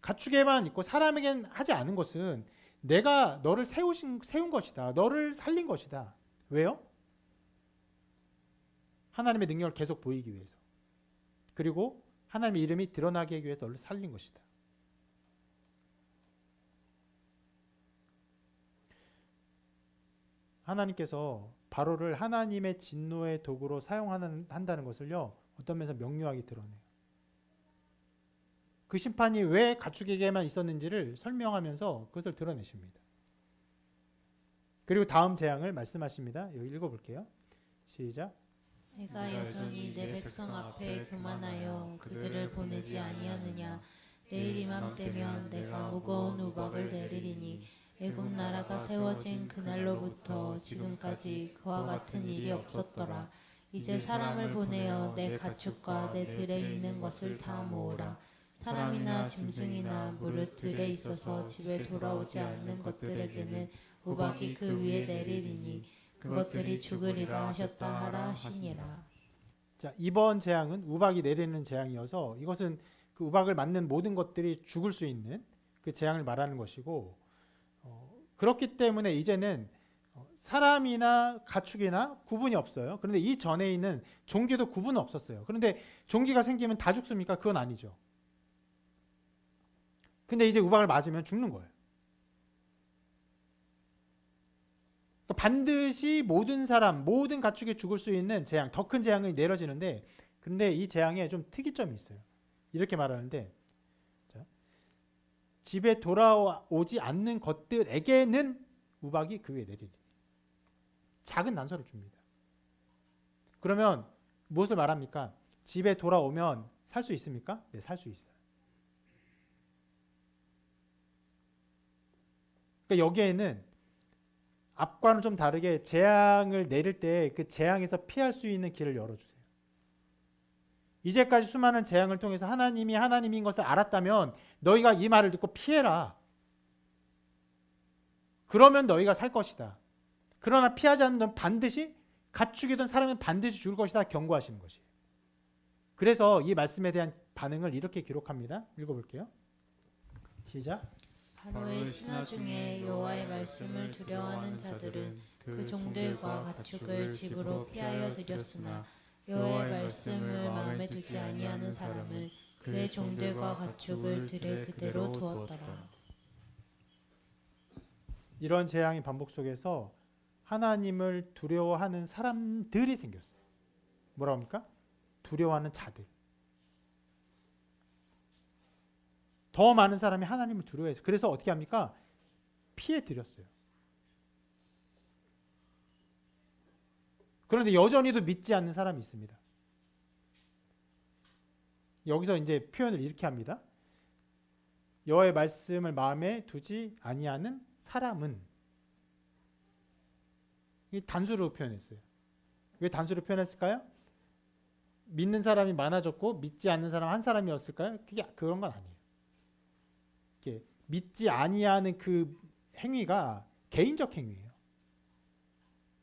가축에만 있고 사람에겐 하지 않은 것은 내가 너를 세운 것이다. 너를 살린 것이다. 왜요? 하나님의 능력을 계속 보이기 위해서. 그리고 하나님의 이름이 드러나게 하기 위해서 너를 살린 것이다. 하나님께서 바로를 하나님의 진노의 도구로 사용한다는 것을요, 어떤 면에서 명료하게 드러내요. 그 심판이 왜 가축에게만 있었는지를 설명하면서 그것을 드러내십니다. 그리고 다음 재앙을 말씀하십니다. 여기 읽어볼게요. 시작. 내가 여전히 내 백성 앞에 교만하여 그들을 보내지 아니하느냐. 내일 이맘때면 내가 무거운 우박을 내리리니 애굽 나라가 세워진 그날로부터 지금까지 그와 같은 일이 없었더라. 이제 사람을 보내어 내 가축과 내 들에 있는 것을 다 모으라. 사람이나 짐승이나 무릇 들에 있어서 집에 돌아오지 않는 것들에게는 우박이 그 위에 내리리니 그것들이 죽으리라 하셨다 하라 하시니라. 자, 이번 재앙은 우박이 내리는 재앙이어서 이것은 그 우박을 맞는 모든 것들이 죽을 수 있는 그 재앙을 말하는 것이고, 그렇기 때문에 이제는 사람이나 가축이나 구분이 없어요. 그런데 이 전에 있는 종기도 구분은 없었어요. 그런데 종기가 생기면 다 죽습니까? 그건 아니죠. 근데 이제 우박을 맞으면 죽는 거예요. 그러니까 반드시 모든 사람, 모든 가축이 죽을 수 있는 재앙, 더 큰 재앙이 내려지는데, 근데 이 재앙에 좀 특이점이 있어요. 이렇게 말하는데, 자, 집에 돌아오지 않는 것들에게는 우박이 그 위에 내리리. 작은 단서를 줍니다. 그러면 무엇을 말합니까? 집에 돌아오면 살 수 있습니까? 네, 살 수 있어요. 그러니까 여기에는 앞과는 좀 다르게 재앙을 내릴 때 그 재앙에서 피할 수 있는 길을 열어주세요. 이제까지 수많은 재앙을 통해서 하나님이 하나님인 것을 알았다면 너희가 이 말을 듣고 피해라. 그러면 너희가 살 것이다. 그러나 피하지 않는 넌 반드시 가축이든 사람은 반드시 죽을 것이다 경고하시는 것이에요. 그래서 이 말씀에 대한 반응을 이렇게 기록합니다. 읽어볼게요. 시작. 바로의 신하 중에 여호와의 말씀을 두려워하는 자들은 그 종들과 가축을 집으로 피하여 들였으나 여호와의 말씀을 마음에 두지 아니하는 사람은 그의 종들과 가축을 들에 그대로 두었더라. 이런 재앙의 반복 속에서 하나님을 두려워하는 사람들이 생겼어요. 뭐라고 합니까? 두려워하는 자들. 더 많은 사람이 하나님을 두려워해서 그래서 어떻게 합니까? 피해 드렸어요. 그런데 여전히도 믿지 않는 사람이 있습니다. 여기서 이제 표현을 이렇게 합니다. 여호와의 말씀을 마음에 두지 아니하는 사람은, 이 단수로 표현했어요. 왜 단수로 표현했을까요? 믿는 사람이 많아졌고 믿지 않는 사람 한 사람이었을까요? 그게 그런 건 아니에요. 믿지 아니하는 그 행위가 개인적 행위예요.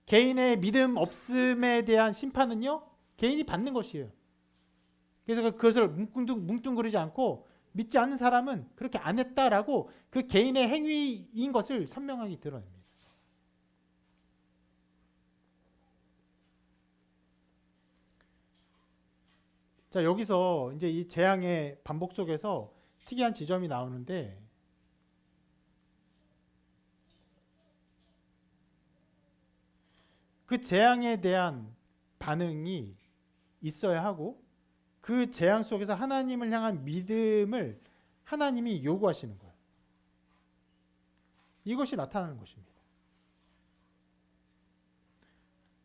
개인의 믿음 없음에 대한 심판은요, 개인이 받는 것이에요. 그래서 그것을 뭉뚱그리지 않고 믿지 않는 사람은 그렇게 안 했다라고 그 개인의 행위인 것을 선명하게 드러냅니다. 자, 여기서 이제 이 재앙의 반복 속에서 특이한 지점이 나오는데, 그 재앙에 대한 반응이 있어야 하고 그 재앙 속에서 하나님을 향한 믿음을 하나님이 요구하시는 거예요. 이것이 나타나는 것입니다.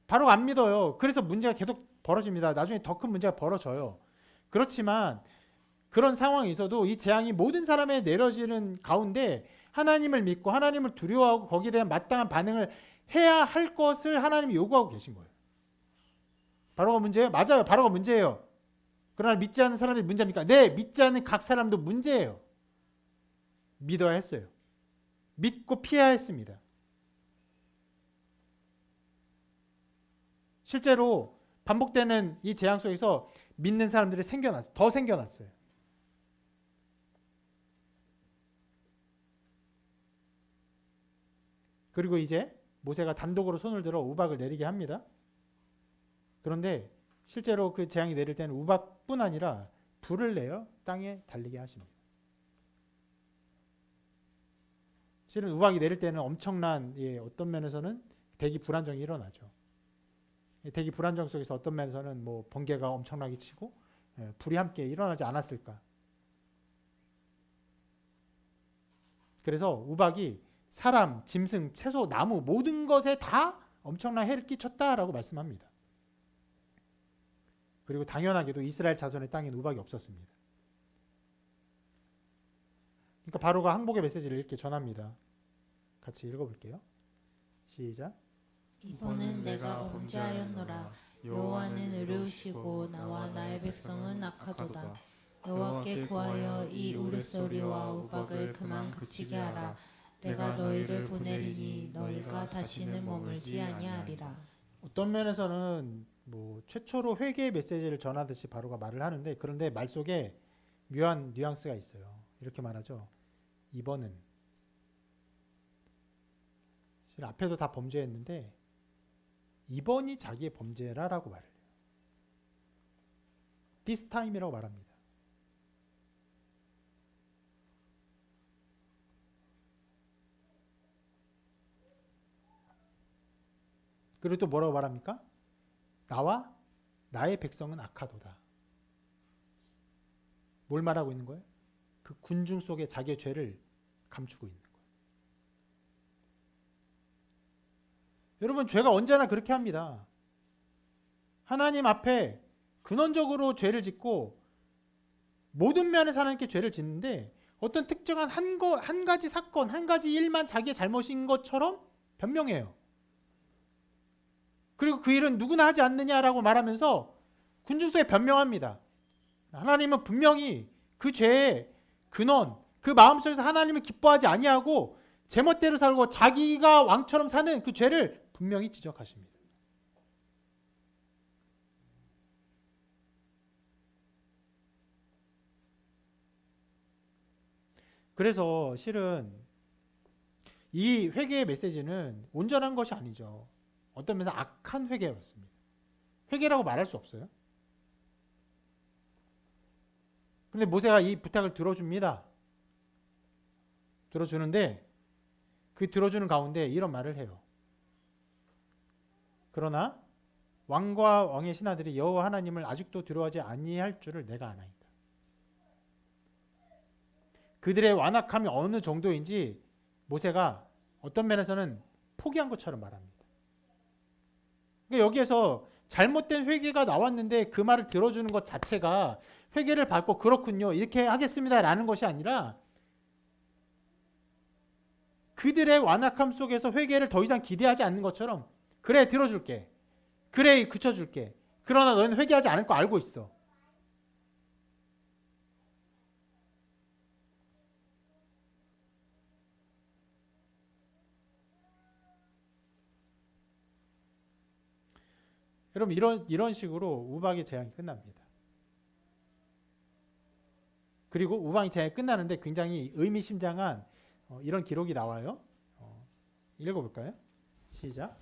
바로가 안 믿어요. 그래서 문제가 계속 벌어집니다. 나중에 더 큰 문제가 벌어져요. 그렇지만 그런 상황이 있어도 이 재앙이 모든 사람에 내려지는 가운데 하나님을 믿고 하나님을 두려워하고 거기에 대한 마땅한 반응을 해야 할 것을 하나님이 요구하고 계신 거예요. 바로가 문제예요? 맞아요. 바로가 문제예요. 그러나 믿지 않는 사람이 문제입니까? 네, 믿지 않는 각 사람도 문제예요. 믿어야 했어요. 믿고 피해야 했습니다. 실제로 반복되는 이 재앙 속에서 믿는 사람들이 더 생겨났어요. 그리고 이제 모세가 단독으로 손을 들어 우박을 내리게 합니다. 그런데 실제로 그 재앙이 내릴 때는 우박뿐 아니라 불을 내어 땅에 달리게 하십니다. 실은 우박이 내릴 때는 엄청난 어떤 면에서는 대기 불안정이 일어나죠. 대기 불안정 속에서 어떤 면에서는 뭐 번개가 엄청나게 치고 불이 함께 일어나지 않았을까. 그래서 우박이 사람, 짐승, 채소, 나무 모든 것에 다 엄청난 해를 끼쳤다라고 말씀합니다. 그리고 당연하게도 이스라엘 자손의 땅엔 우박이 없었습니다. 그러니까 바로가 항복의 메시지를 이렇게 전합니다. 같이 읽어볼게요. 시작. 이번은 내가 범죄하였노라. 여호와는 의로우시고 나와 나의 백성은 악하도다. 여호와께 구하여 이 우레소리와 우박을 그만 그치게 하라. 내가 너희를 보내리니 너희가 다시는 머물지 아니하리라. 어떤 면에서는 뭐 최초로 회개의 메시지를 전하듯이 바로가 말을 하는데 그런데 말 속에 묘한 뉘앙스가 있어요. 이렇게 말하죠. 이번은 사실 앞에도 다 범죄했는데 이번이 자기의 범죄라라고 말을 해요. This time이라고 말합니다. 그리고 또 뭐라고 말합니까? 나와 나의 백성은 악하도다. 뭘 말하고 있는 거예요? 그 군중 속에 자기의 죄를 감추고 있는 거예요. 여러분, 죄가 언제나 그렇게 합니다. 하나님 앞에 근원적으로 죄를 짓고 모든 면에서 하나님께 죄를 짓는데 어떤 특정한 한 가지 사건, 한 가지 일만 자기의 잘못인 것처럼 변명해요. 그리고 그 일은 누구나 하지 않느냐라고 말하면서 군중 속에 변명합니다. 하나님은 분명히 그 죄의 근원, 그 마음속에서 하나님을 기뻐하지 아니하고 제멋대로 살고 자기가 왕처럼 사는 그 죄를 분명히 지적하십니다. 그래서 실은 이 회개의 메시지는 온전한 것이 아니죠. 어떤 면에서 악한 회개였습니다. 회개라고 말할 수 없어요. 그런데 모세가 이 부탁을 들어줍니다. 들어주는데 그 들어주는 가운데 이런 말을 해요. 그러나 왕과 왕의 신하들이 여호와 하나님을 아직도 두려워하지 아니할 줄을 내가 아나이다. 그들의 완악함이 어느 정도인지 모세가 어떤 면에서는 포기한 것처럼 말합니다. 그러니까 여기에서 잘못된 회개가 나왔는데 그 말을 들어주는 것 자체가 회개를 받고 그렇군요, 이렇게 하겠습니다라는 것이 아니라 그들의 완악함 속에서 회개를 더 이상 기대하지 않는 것처럼 그래 들어줄게, 그래 그쳐줄게, 그러나 너희는 회개하지 않을 거 알고 있어. 여러분 이런 식으로 우박의 재앙이 끝납니다. 그리고 우박의 재앙이 끝나는데 굉장히 의미심장한 이런 기록이 나와요. 읽어볼까요? 시작.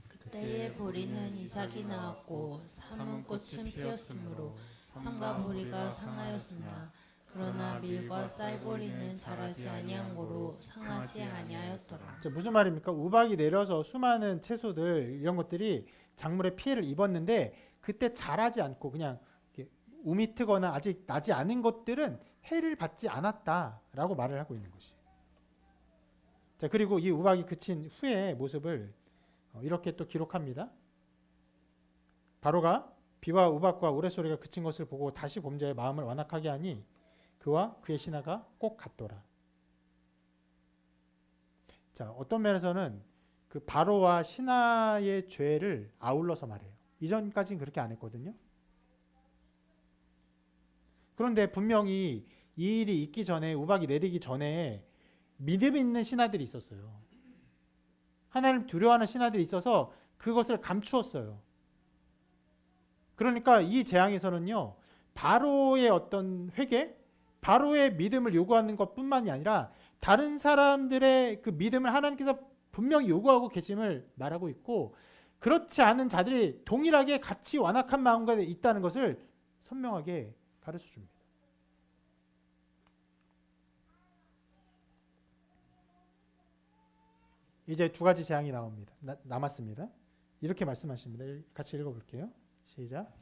그때의 보리는 이삭이 나왔고 사문꽃은 피었으므로 삼가 보리가 상하였으나 그러나 밀과 쌀보리는 자라지 아니한 고로 상하지 아니하였더라. 무슨 말입니까? 우박이 내려서 수많은 채소들 이런 것들이 작물에 피해를 입었는데 그때 자라지 않고 그냥 이렇게 우미 트거나 아직 나지 않은 것들은 해를 받지 않았다라고 말을 하고 있는 것이. 자, 그리고 이 우박이 그친 후의 모습을 이렇게 또 기록합니다. 바로가 비와 우박과 우레소리가 그친 것을 보고 다시 범죄의 마음을 완악하게 하니 그와 그의 신하가 꼭 같더라. 자, 어떤 면에서는 그 바로와 신하의 죄를 아울러서 말해요. 이전까지는 그렇게 안 했거든요. 그런데 분명히 이 일이 있기 전에, 우박이 내리기 전에 믿음 있는 신하들이 있었어요. 하나님 두려워하는 신하들이 있어서 그것을 감추었어요. 그러니까 이 재앙에서는요, 바로의 어떤 회개, 바로의 믿음을 요구하는 것뿐만이 아니라 다른 사람들의 그 믿음을 하나님께서 분명히 요구하고 계심을 말하고 있고, 그렇지 않은 자들이 동일하게 같이 완악한 마음과 있다는 것을 선명하게 가르쳐 줍니다. 이제 두 가지 재앙이 나옵니다. 남았습니다. 이렇게 말씀하십니다. 같이 읽어볼게요. 시작.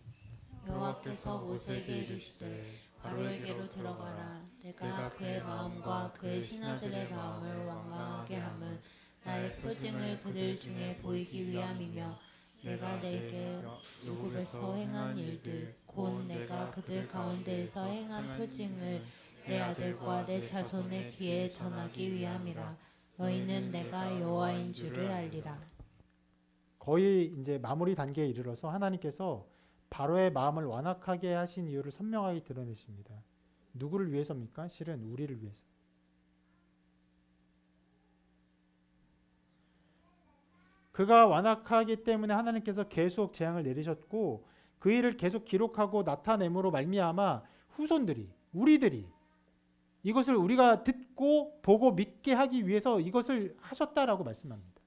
여호와께서 모세에게 이르시되 바로에게로 들어가라. 내가 그의 마음과 그의 신하들의 마음을 완강하게 함은 나의 표징을 그들 중에 보이기 위함이며 내가 내게 요굽에서 행한 일들 곧 내가 그들 가운데에서 행한 표징을 내 아들과 내 자손의 귀에 전하기 위함이라. 너희는 내가 여호와인 줄을 알리라. 거의 이제 마무리 단계에 이르러서 하나님께서 바로의 마음을 완악하게 하신 이유를 선명하게 드러내십니다. 누구를 위해서입니까? 실은 우리를 위해서. 그가 완악하기 때문에 하나님께서 계속 재앙을 내리셨고 그 일을 계속 기록하고 나타냄으로 말미암아 후손들이, 우리들이 이것을 우리가 듣고 보고 믿게 하기 위해서 이것을 하셨다라고 말씀합니다.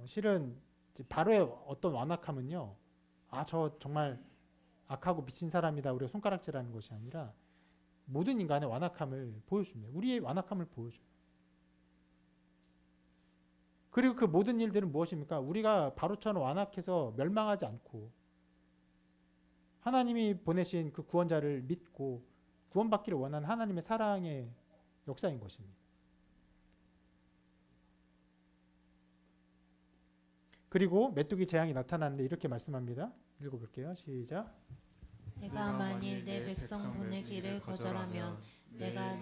실은 바로의 어떤 완악함은요, 저 정말 악하고 미친 사람이다 우리가 손가락질하는 것이 아니라 모든 인간의 완악함을 보여줍니다. 우리의 완악함을 보여줘요. 그리고 그 모든 일들은 무엇입니까? 우리가 바로처럼 완악해서 멸망하지 않고 하나님이 보내신 그 구원자를 믿고 구원받기를 원하는 하나님의 사랑의 역사인 것입니다. 그리고 메뚜기 재앙이 나타나는데 이렇게 말씀합니다. 읽어볼게요. 시작. 내가 만일 내 백성 보내기를 거절하면 내가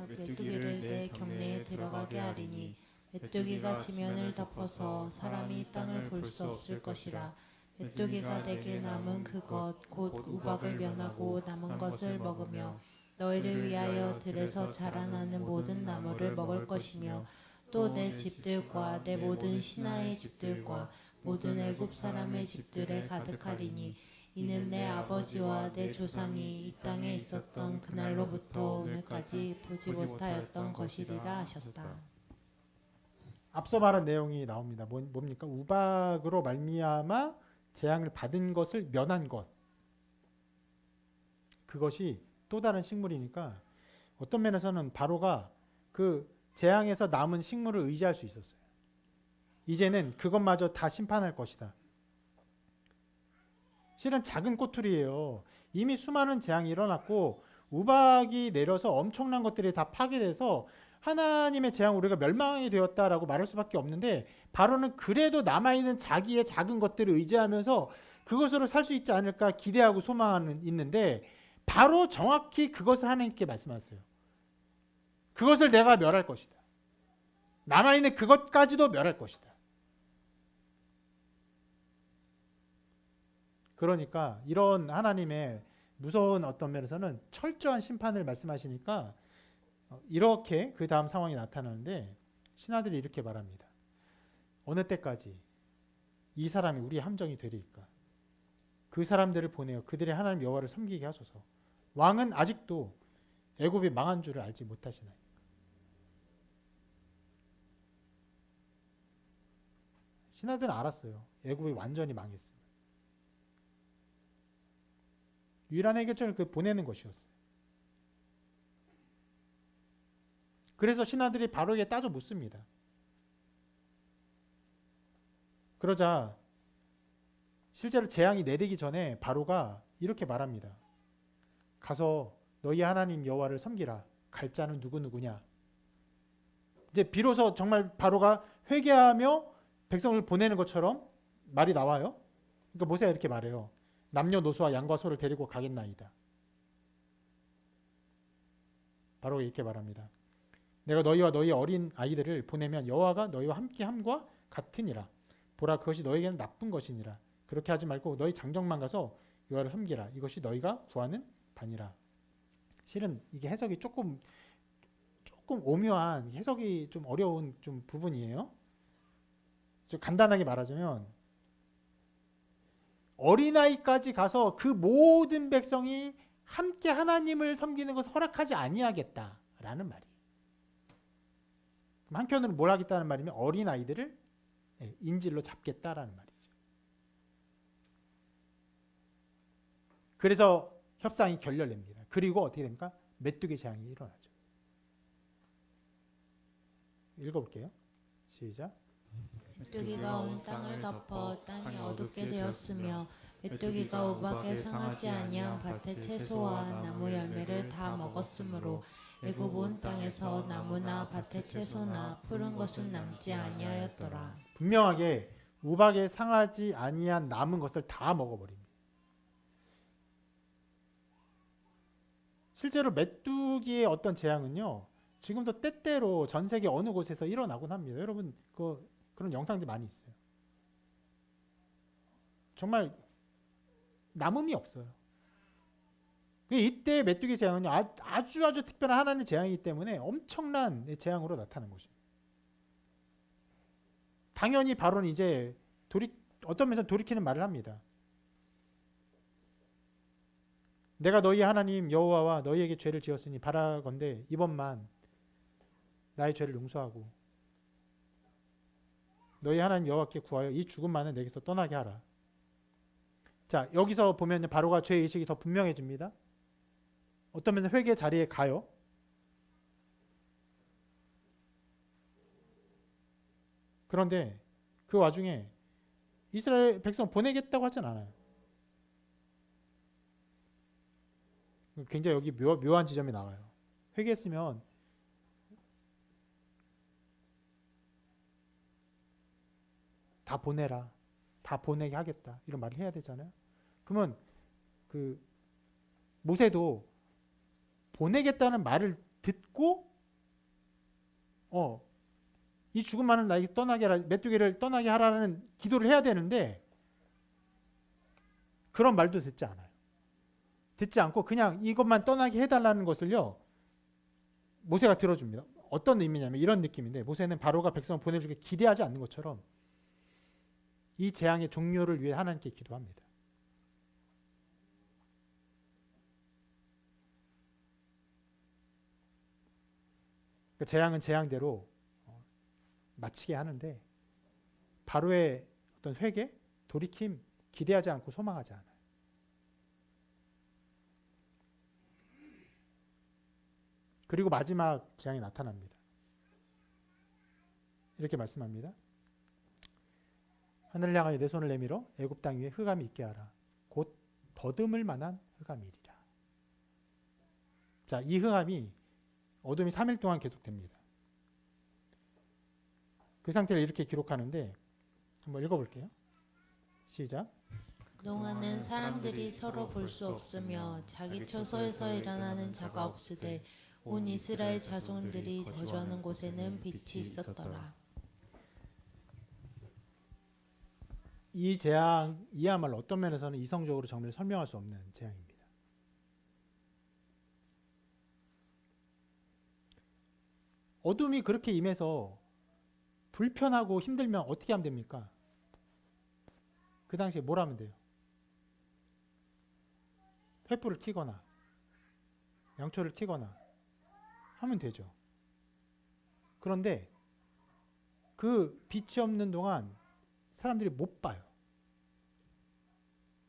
메뚜기를 내 경내에 들어가게 하리니 메뚜기가 지면을 덮어서 사람이 땅을 볼 수 없을 것이라. 메뚜기가 내게 남은 그것 곧 우박을 면하고 남은 것을 먹으며 너희를 위하여 들에서 자라나는 모든 나무를 먹을 것이며 또 내 집들과 내 모든 신하의 집들과 모든 애굽 사람의 집들에 가득하리니 이는 내 아버지와 내 조상이 이 땅에 있었던 그날로부터 오늘까지 보지 못하였던 것이리라 하셨다. 앞서 말한 내용이 나옵니다. 뭡니까? 우박으로 말미암아 재앙을 받은 것을 면한 것. 그것이 또 다른 식물이니까 어떤 면에서는 바로가 그 재앙에서 남은 식물을 의지할 수 있었어요. 이제는 그것마저 다 심판할 것이다. 실은 작은 꼬투리예요. 이미 수많은 재앙이 일어났고 우박이 내려서 엄청난 것들이 다 파괴돼서 하나님의 재앙 우리가 멸망이 되었다라고 말할 수밖에 없는데 바로는 그래도 남아있는 자기의 작은 것들을 의지하면서 그것으로 살 수 있지 않을까 기대하고 소망하는 있는데 바로 정확히 그것을 하나님께 말씀하세요. 그것을 내가 멸할 것이다. 남아있는 그것까지도 멸할 것이다. 그러니까 이런 하나님의 무서운 어떤 면에서는 철저한 심판을 말씀하시니까 이렇게 그 다음 상황이 나타나는데 신하들이 이렇게 말합니다. 어느 때까지 이 사람이 우리의 함정이 되리까? 그 사람들을 보내어 그들의 하나님 여호와를 섬기게 하소서. 왕은 아직도 애굽이 망한 줄을 알지 못하시나이까? 신하들은 알았어요. 애굽이 완전히 망했습니다. 유일한 해결책을 보내는 것이었어요. 그래서 신하들이 바로에게 따져 묻습니다. 그러자 실제로 재앙이 내리기 전에 바로가 이렇게 말합니다. 가서 너희 하나님 여호와를 섬기라. 갈 자는 누구누구냐. 이제 비로소 정말 바로가 회개하며 백성을 보내는 것처럼 말이 나와요. 그러니까 모세가 이렇게 말해요. 남녀노소와 양과 소를 데리고 가겠나이다. 바로가 이렇게 말합니다. 내가 너희와 너희 어린 아이들을 보내면 여호와가 너희와 함께함과 같으니라. 보라, 그것이 너희에게는 나쁜 것이니라. 그렇게 하지 말고 너희 장정만 가서 여호와를 섬기라. 이것이 너희가 구하는 바니라. 실은 이게 해석이 조금 오묘한, 해석이 좀 어려운 좀 부분이에요. 좀 간단하게 말하자면 어린아이까지 가서 그 모든 백성이 함께 하나님을 섬기는 것을 허락하지 아니하겠다라는 말이에요. 그럼 한편으로 뭘 하겠다는 말이면 어린아이들을 인질로 잡겠다라는 말이죠. 그래서 협상이 결렬됩니다. 그리고 어떻게 됩니까? 메뚜기 재앙이 일어나죠. 읽어볼게요. 시작. 메뚜기가 온 땅을 덮어 땅이 어둡게 되었으며 메뚜기가 우박에 상하지 아니한 밭의 채소와 나무 열매를 다 먹었으므로 애굽 온 땅에서 나무나 밭의 채소나 푸른 것은 남지 아니하였더라. 분명하게 우박에 상하지 아니한 남은 것을 다 먹어버립니다. 실제로 메뚜기의 어떤 재앙은요, 지금도 때때로 전 세계 어느 곳에서 일어나곤 합니다. 여러분 그런 영상들이 많이 있어요. 정말 남음이 없어요. 이때 메뚜기 재앙은요, 아주 특별한 하나님의 재앙이기 때문에 엄청난 재앙으로 나타나는 것입니다. 당연히 바로는 이제 어떤 면에서 돌이키는 말을 합니다. 내가 너희 하나님 여호와와 너희에게 죄를 지었으니 바라건대 이번만 나의 죄를 용서하고 너희 하나님 여호와께 구하여 이 죽음만은 내게서 떠나게 하라. 자, 여기서 보면 바로가 죄 의식이 더 분명해집니다. 어떤 면에서 회개 자리에 가요. 그런데 그 와중에 이스라엘 백성 보내겠다고 하진 않아요. 굉장히 여기 묘한 지점이 나와요. 회개했으면 다 보내라. 다 보내게 하겠다. 이런 말을 해야 되잖아요. 그러면 그 모세도 보내겠다는 말을 듣고 이 죽음만은 나에게 떠나게 하라, 메뚜기를 떠나게 하라는 기도를 해야 되는데 그런 말도 듣지 않아요. 듣지 않고 그냥 이것만 떠나게 해달라는 것을요, 모세가 들어줍니다. 어떤 의미냐면 이런 느낌인데, 모세는 바로가 백성을 보내주길 기대하지 않는 것처럼 이 재앙의 종료를 위해 하나님께 기도합니다. 그 재앙은 재앙대로 마치게 하는데 바로의 어떤 회개, 돌이킴 기대하지 않고 소망하지 않아요. 그리고 마지막 재앙이 나타납니다. 이렇게 말씀합니다. 하늘을 향하여 내 손을 내밀어 애굽 땅 위에 흑암이 있게 하라. 곧 더듬을 만한 흑암이리라. 자, 이 흑암이 어둠이 3일 동안 계속됩니다. 그 상태를 이렇게 기록하는데 한번 읽어볼게요. 시작. 그동안은 사람들이 서로 볼 수 없으며 자기 처소에서 일어나는 자가 없으되 온 이스라엘 자손들이 거주하는 곳에는 빛이 있었더라. 이 재앙이야말로 어떤 면에서는 이성적으로 정말 설명할 수 없는 재앙입니다. 어둠이 그렇게 임해서 불편하고 힘들면 어떻게 하면 됩니까? 그 당시에 뭘 하면 돼요? 횃불을 켜거나 양초를 켜거나 하면 되죠. 그런데 그 빛이 없는 동안 사람들이 못 봐요.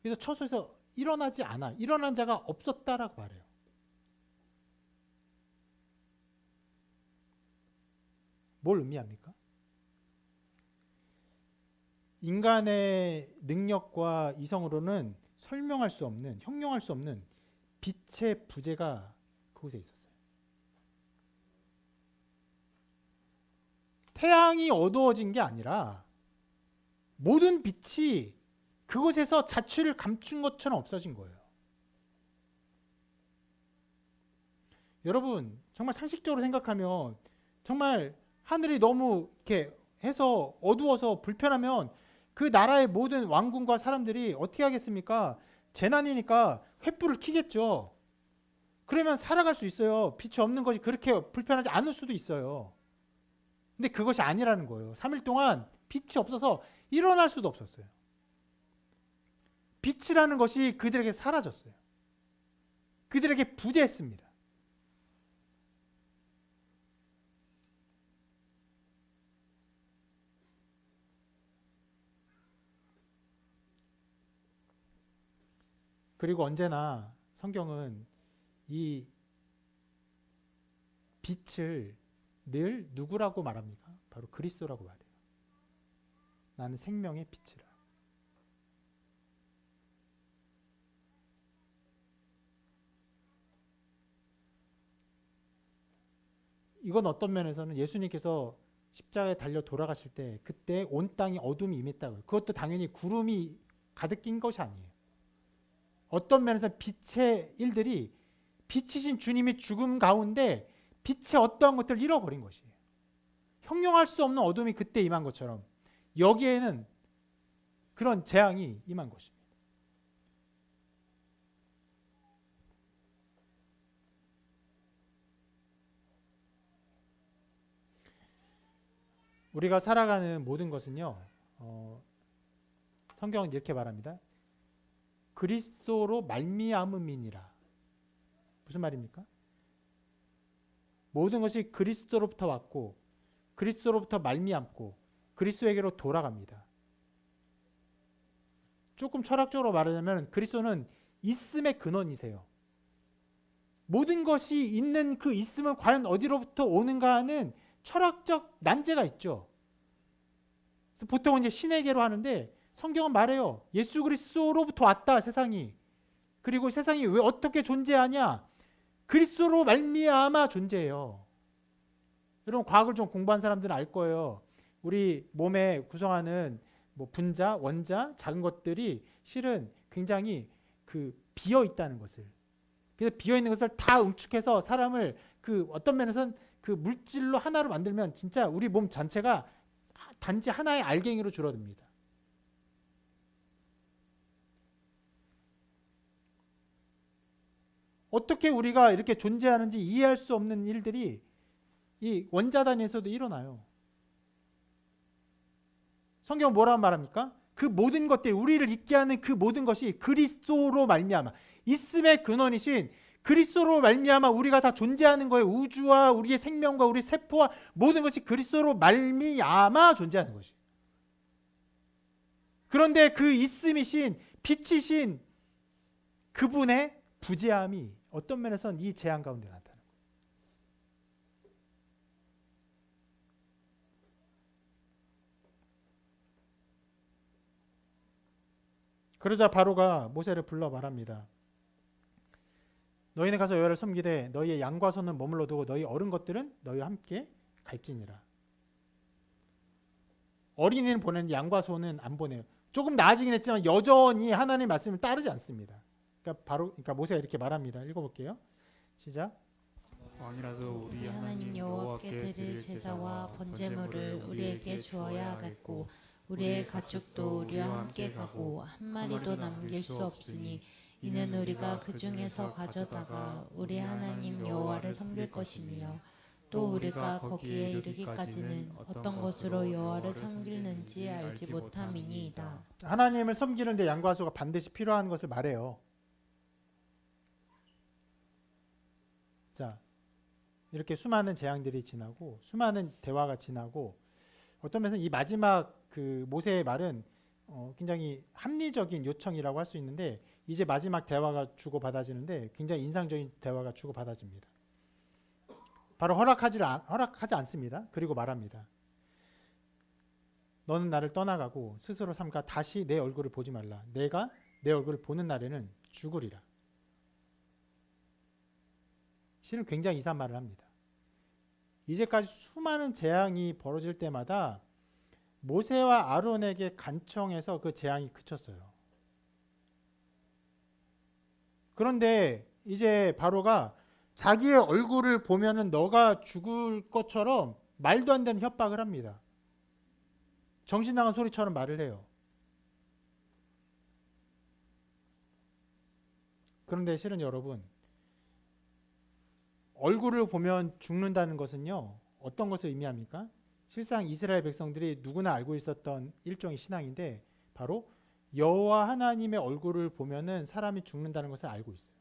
그래서 처소에서 일어나지 않아. 일어난 자가 없었다라고 말해요. 뭘 의미합니까? 인간의 능력과 이성으로는 설명할 수 없는, 형용할 수 없는 빛의 부재가 그곳에 있었어요. 태양이 어두워진 게 아니라 모든 빛이 그곳에서 자취를 감춘 것처럼 없어진 거예요. 여러분, 정말 상식적으로 생각하면 정말 하늘이 너무 이렇게 해서 어두워서 불편하면 그 나라의 모든 왕궁과 사람들이 어떻게 하겠습니까? 재난이니까 횃불을 켜겠죠. 그러면 살아갈 수 있어요. 빛이 없는 것이 그렇게 불편하지 않을 수도 있어요. 근데 그것이 아니라는 거예요. 3일 동안 빛이 없어서 일어날 수도 없었어요. 빛이라는 것이 그들에게 사라졌어요. 그들에게 부재했습니다. 그리고 언제나 성경은 이 빛을 늘 누구라고 말합니까? 바로 그리스도라고 말해요. 나는 생명의 빛이라. 이건 어떤 면에서는 예수님께서 십자가에 달려 돌아가실 때 그때 온 땅이 어둠이 임했다고요. 그것도 당연히 구름이 가득 낀 것이 아니에요. 어떤 면에서 빛의 일들이 빛이신 주님이 죽음 가운데 빛의 어떠한 것들을 잃어버린 것이에요. 형용할 수 없는 어둠이 그때 임한 것처럼 여기에는 그런 재앙이 임한 것입니다. 우리가 살아가는 모든 것은요, 성경은 이렇게 말합니다. 그리스도로 말미암음이니라. 무슨 말입니까? 모든 것이 그리스도로부터 왔고 그리스도로부터 말미암고 그리스도에게로 돌아갑니다. 조금 철학적으로 말하자면 그리스도는 있음의 근원이세요. 모든 것이 있는 그 있음은 과연 어디로부터 오는가 하는 철학적 난제가 있죠. 그래서 보통은 이제 신에게로 하는데 성경은 말해요. 예수 그리스도로부터 왔다 세상이. 그리고 세상이 왜 어떻게 존재하냐? 그리스도로 말미암아 존재해요. 여러분 과학을 좀 공부한 사람들은 알 거예요. 우리 몸에 구성하는 뭐 분자, 원자, 작은 것들이 실은 굉장히 그 비어 있다는 것을. 그래서 비어 있는 것을 다 응축해서 사람을 그 어떤 면에서는 그 물질로 하나로 만들면 진짜 우리 몸 전체가 단지 하나의 알갱이로 줄어듭니다. 어떻게 우리가 이렇게 존재하는지 이해할 수 없는 일들이 이 원자 단위에서도 일어나요. 성경은 뭐라고 말합니까? 그 모든 것들, 우리를 있게 하는 그 모든 것이 그리스도로 말미암아 있음의 근원이신 그리스도로 말미암아 우리가 다 존재하는 거예요. 우주와 우리의 생명과 우리 세포와 모든 것이 그리스도로 말미암아 존재하는 것이. 그런데 그 있음이신 빛이신 그분의 부재함이 어떤 면에서는 이 재앙 가운데 나타나는 거예요. 그러자 바로가 모세를 불러 말합니다. 너희는 가서 여호와를 섬기되 너희의 양과 소는 머물러 두고 너희 어른 것들은 너희와 함께 갈지니라. 어린이는 보내는 양과 소는 안 보내요. 조금 나아지긴 했지만 여전히 하나님의 말씀을 따르지 않습니다. 그러니까 모세가 이렇게 말합니다. 읽어볼게요. 시작. 왕이라도 우리 하나님 여호와께 드릴 제사와 번제물을 우리에게 주어야 하겠고 우리의 가축도 우리와 함께 가고 한 마리도 남길 수 없으니 이는 우리가 그 중에서 가져다가 우리 하나님 여호와를 섬길 것이며 또 우리가 거기에 이르기까지는 어떤 것으로 여호와를 섬기는지 알지 못함이니이다. 하나님을 섬기는데 양과 소가 반드시 필요한 것을 말해요. 자, 이렇게 수많은 재앙들이 지나고 수많은 대화가 지나고 어떤 면에서 이 마지막 그 모세의 말은 굉장히 합리적인 요청이라고 할 수 있는데 이제 마지막 대화가 주고받아지는데 굉장히 인상적인 대화가 주고받아집니다. 바로 허락하지 않습니다. 그리고 말합니다. 너는 나를 떠나가고 스스로 삼가 다시 내 얼굴을 보지 말라. 내가 내 얼굴을 보는 날에는 죽으리라. 실은 굉장히 이상한 말을 합니다. 이제까지 수많은 재앙이 벌어질 때마다 모세와 아론에게 간청해서 그 재앙이 그쳤어요. 그런데 이제 바로가 자기의 얼굴을 보면은 너가 죽을 것처럼 말도 안 되는 협박을 합니다. 정신 나간 소리처럼 말을 해요. 그런데 실은 여러분, 얼굴을 보면 죽는다는 것은요, 어떤 것을 의미합니까? 실상 이스라엘 백성들이 누구나 알고 있었던 일종의 신앙인데, 바로 여호와 하나님의 얼굴을 보면은 사람이 죽는다는 것을 알고 있어요.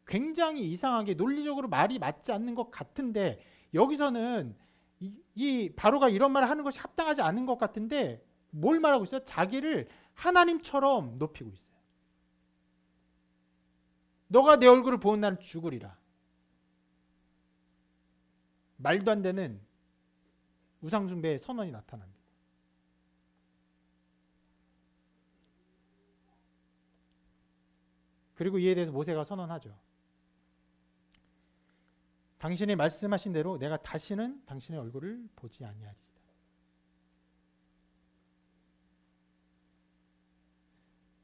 굉장히 이상하게 논리적으로 말이 맞지 않는 것 같은데, 여기서는 이 바로가 이런 말을 하는 것이 합당하지 않은 것 같은데 뭘 말하고 있어요? 자기를 하나님처럼 높이고 있어요. 너가 내 얼굴을 보는 날은 죽으리라. 말도 안 되는 우상숭배의 선언이 나타납니다. 그리고 이에 대해서 모세가 선언하죠. 당신이 말씀하신 대로 내가 다시는 당신의 얼굴을 보지 아니하리이다.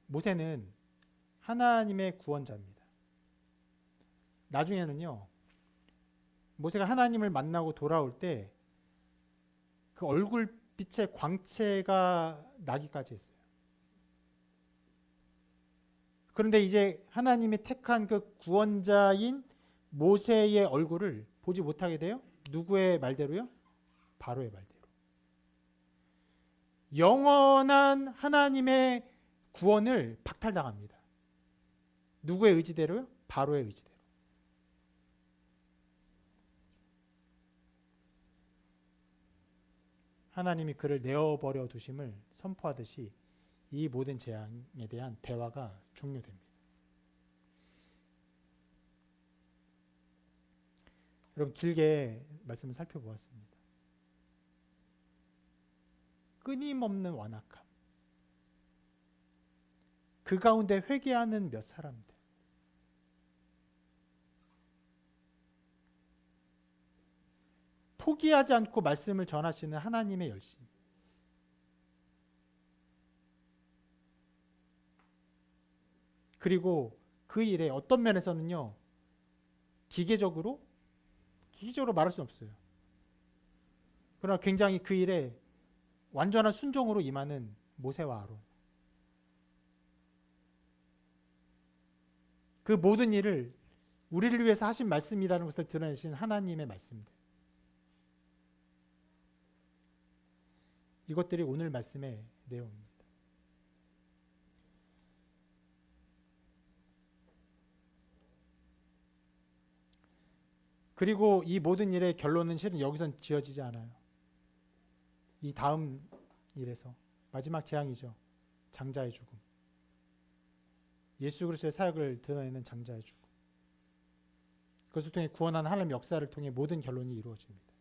모세는 하나님의 구원자입니다. 나중에는요, 모세가 하나님을 만나고 돌아올 때 그 얼굴빛의 광채가 나기까지 했어요. 그런데 이제 하나님이 택한 그 구원자인 모세의 얼굴을 보지 못하게 돼요. 누구의 말대로요? 바로의 말대로. 영원한 하나님의 구원을 박탈당합니다. 누구의 의지대로요? 바로의 의지대로. 하나님이 그를 내어버려 두심을 선포하듯이 이 모든 재앙에 대한 대화가 종료됩니다. 여러분, 길게 말씀을 살펴보았습니다. 끊임없는 완악함, 그 가운데 회개하는 몇 사람들, 포기하지 않고 말씀을 전하시는 하나님의 열심, 그리고 그 일에 어떤 면에서는요, 기계적으로 말할 수는 없어요. 그러나 굉장히 그 일에 완전한 순종으로 임하는 모세와 아론, 그 모든 일을 우리를 위해서 하신 말씀이라는 것을 드러내신 하나님의 말씀들, 이것들이 오늘 말씀의 내용입니다. 그리고 이 모든 일의 결론은 실은 여기선 지어지지 않아요. 이 다음 일에서 마지막 재앙이죠. 장자의 죽음. 예수 그리스도의 사역을 드러내는 장자의 죽음. 그것을 통해 구원하는 하나님의 역사를 통해 모든 결론이 이루어집니다.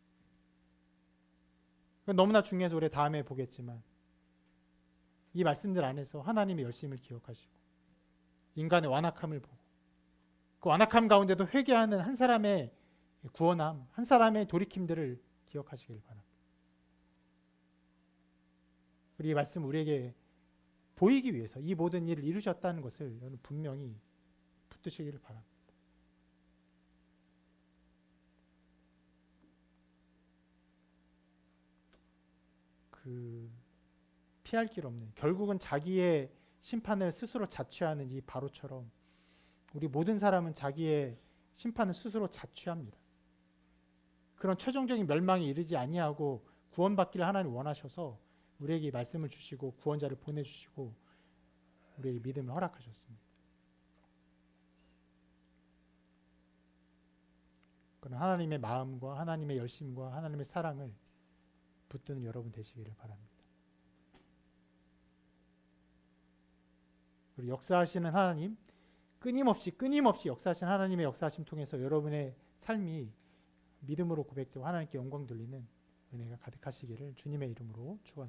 너무나 중요해서 우리 다음에 보겠지만 이 말씀들 안에서 하나님의 열심을 기억하시고 인간의 완악함을 보고 그 완악함 가운데도 회개하는 한 사람의 구원함, 한 사람의 돌이킴들을 기억하시길 바랍니다. 그리고 이 말씀 우리에게 보이기 위해서 이 모든 일을 이루셨다는 것을 여러분 분명히 붙드시기를 바랍니다. 피할 길 없는, 결국은 자기의 심판을 스스로 자취하는 이 바로처럼 우리 모든 사람은 자기의 심판을 스스로 자취합니다. 그런 최종적인 멸망에 이르지 아니하고 구원받기를 하나님 원하셔서 우리에게 말씀을 주시고 구원자를 보내주시고 우리에게 믿음을 허락하셨습니다. 그런 하나님의 마음과 하나님의 열심과 하나님의 사랑을 붙드는 여러분 되시기를 바랍니다. 그리고 역사하시는 하나님, 끊임없이 역사하신 하나님의 역사하심 통해서 여러분의 삶이 믿음으로 고백되고 하나님께 영광 돌리는 은혜가 가득하시기를 주님의 이름으로 축원합니다.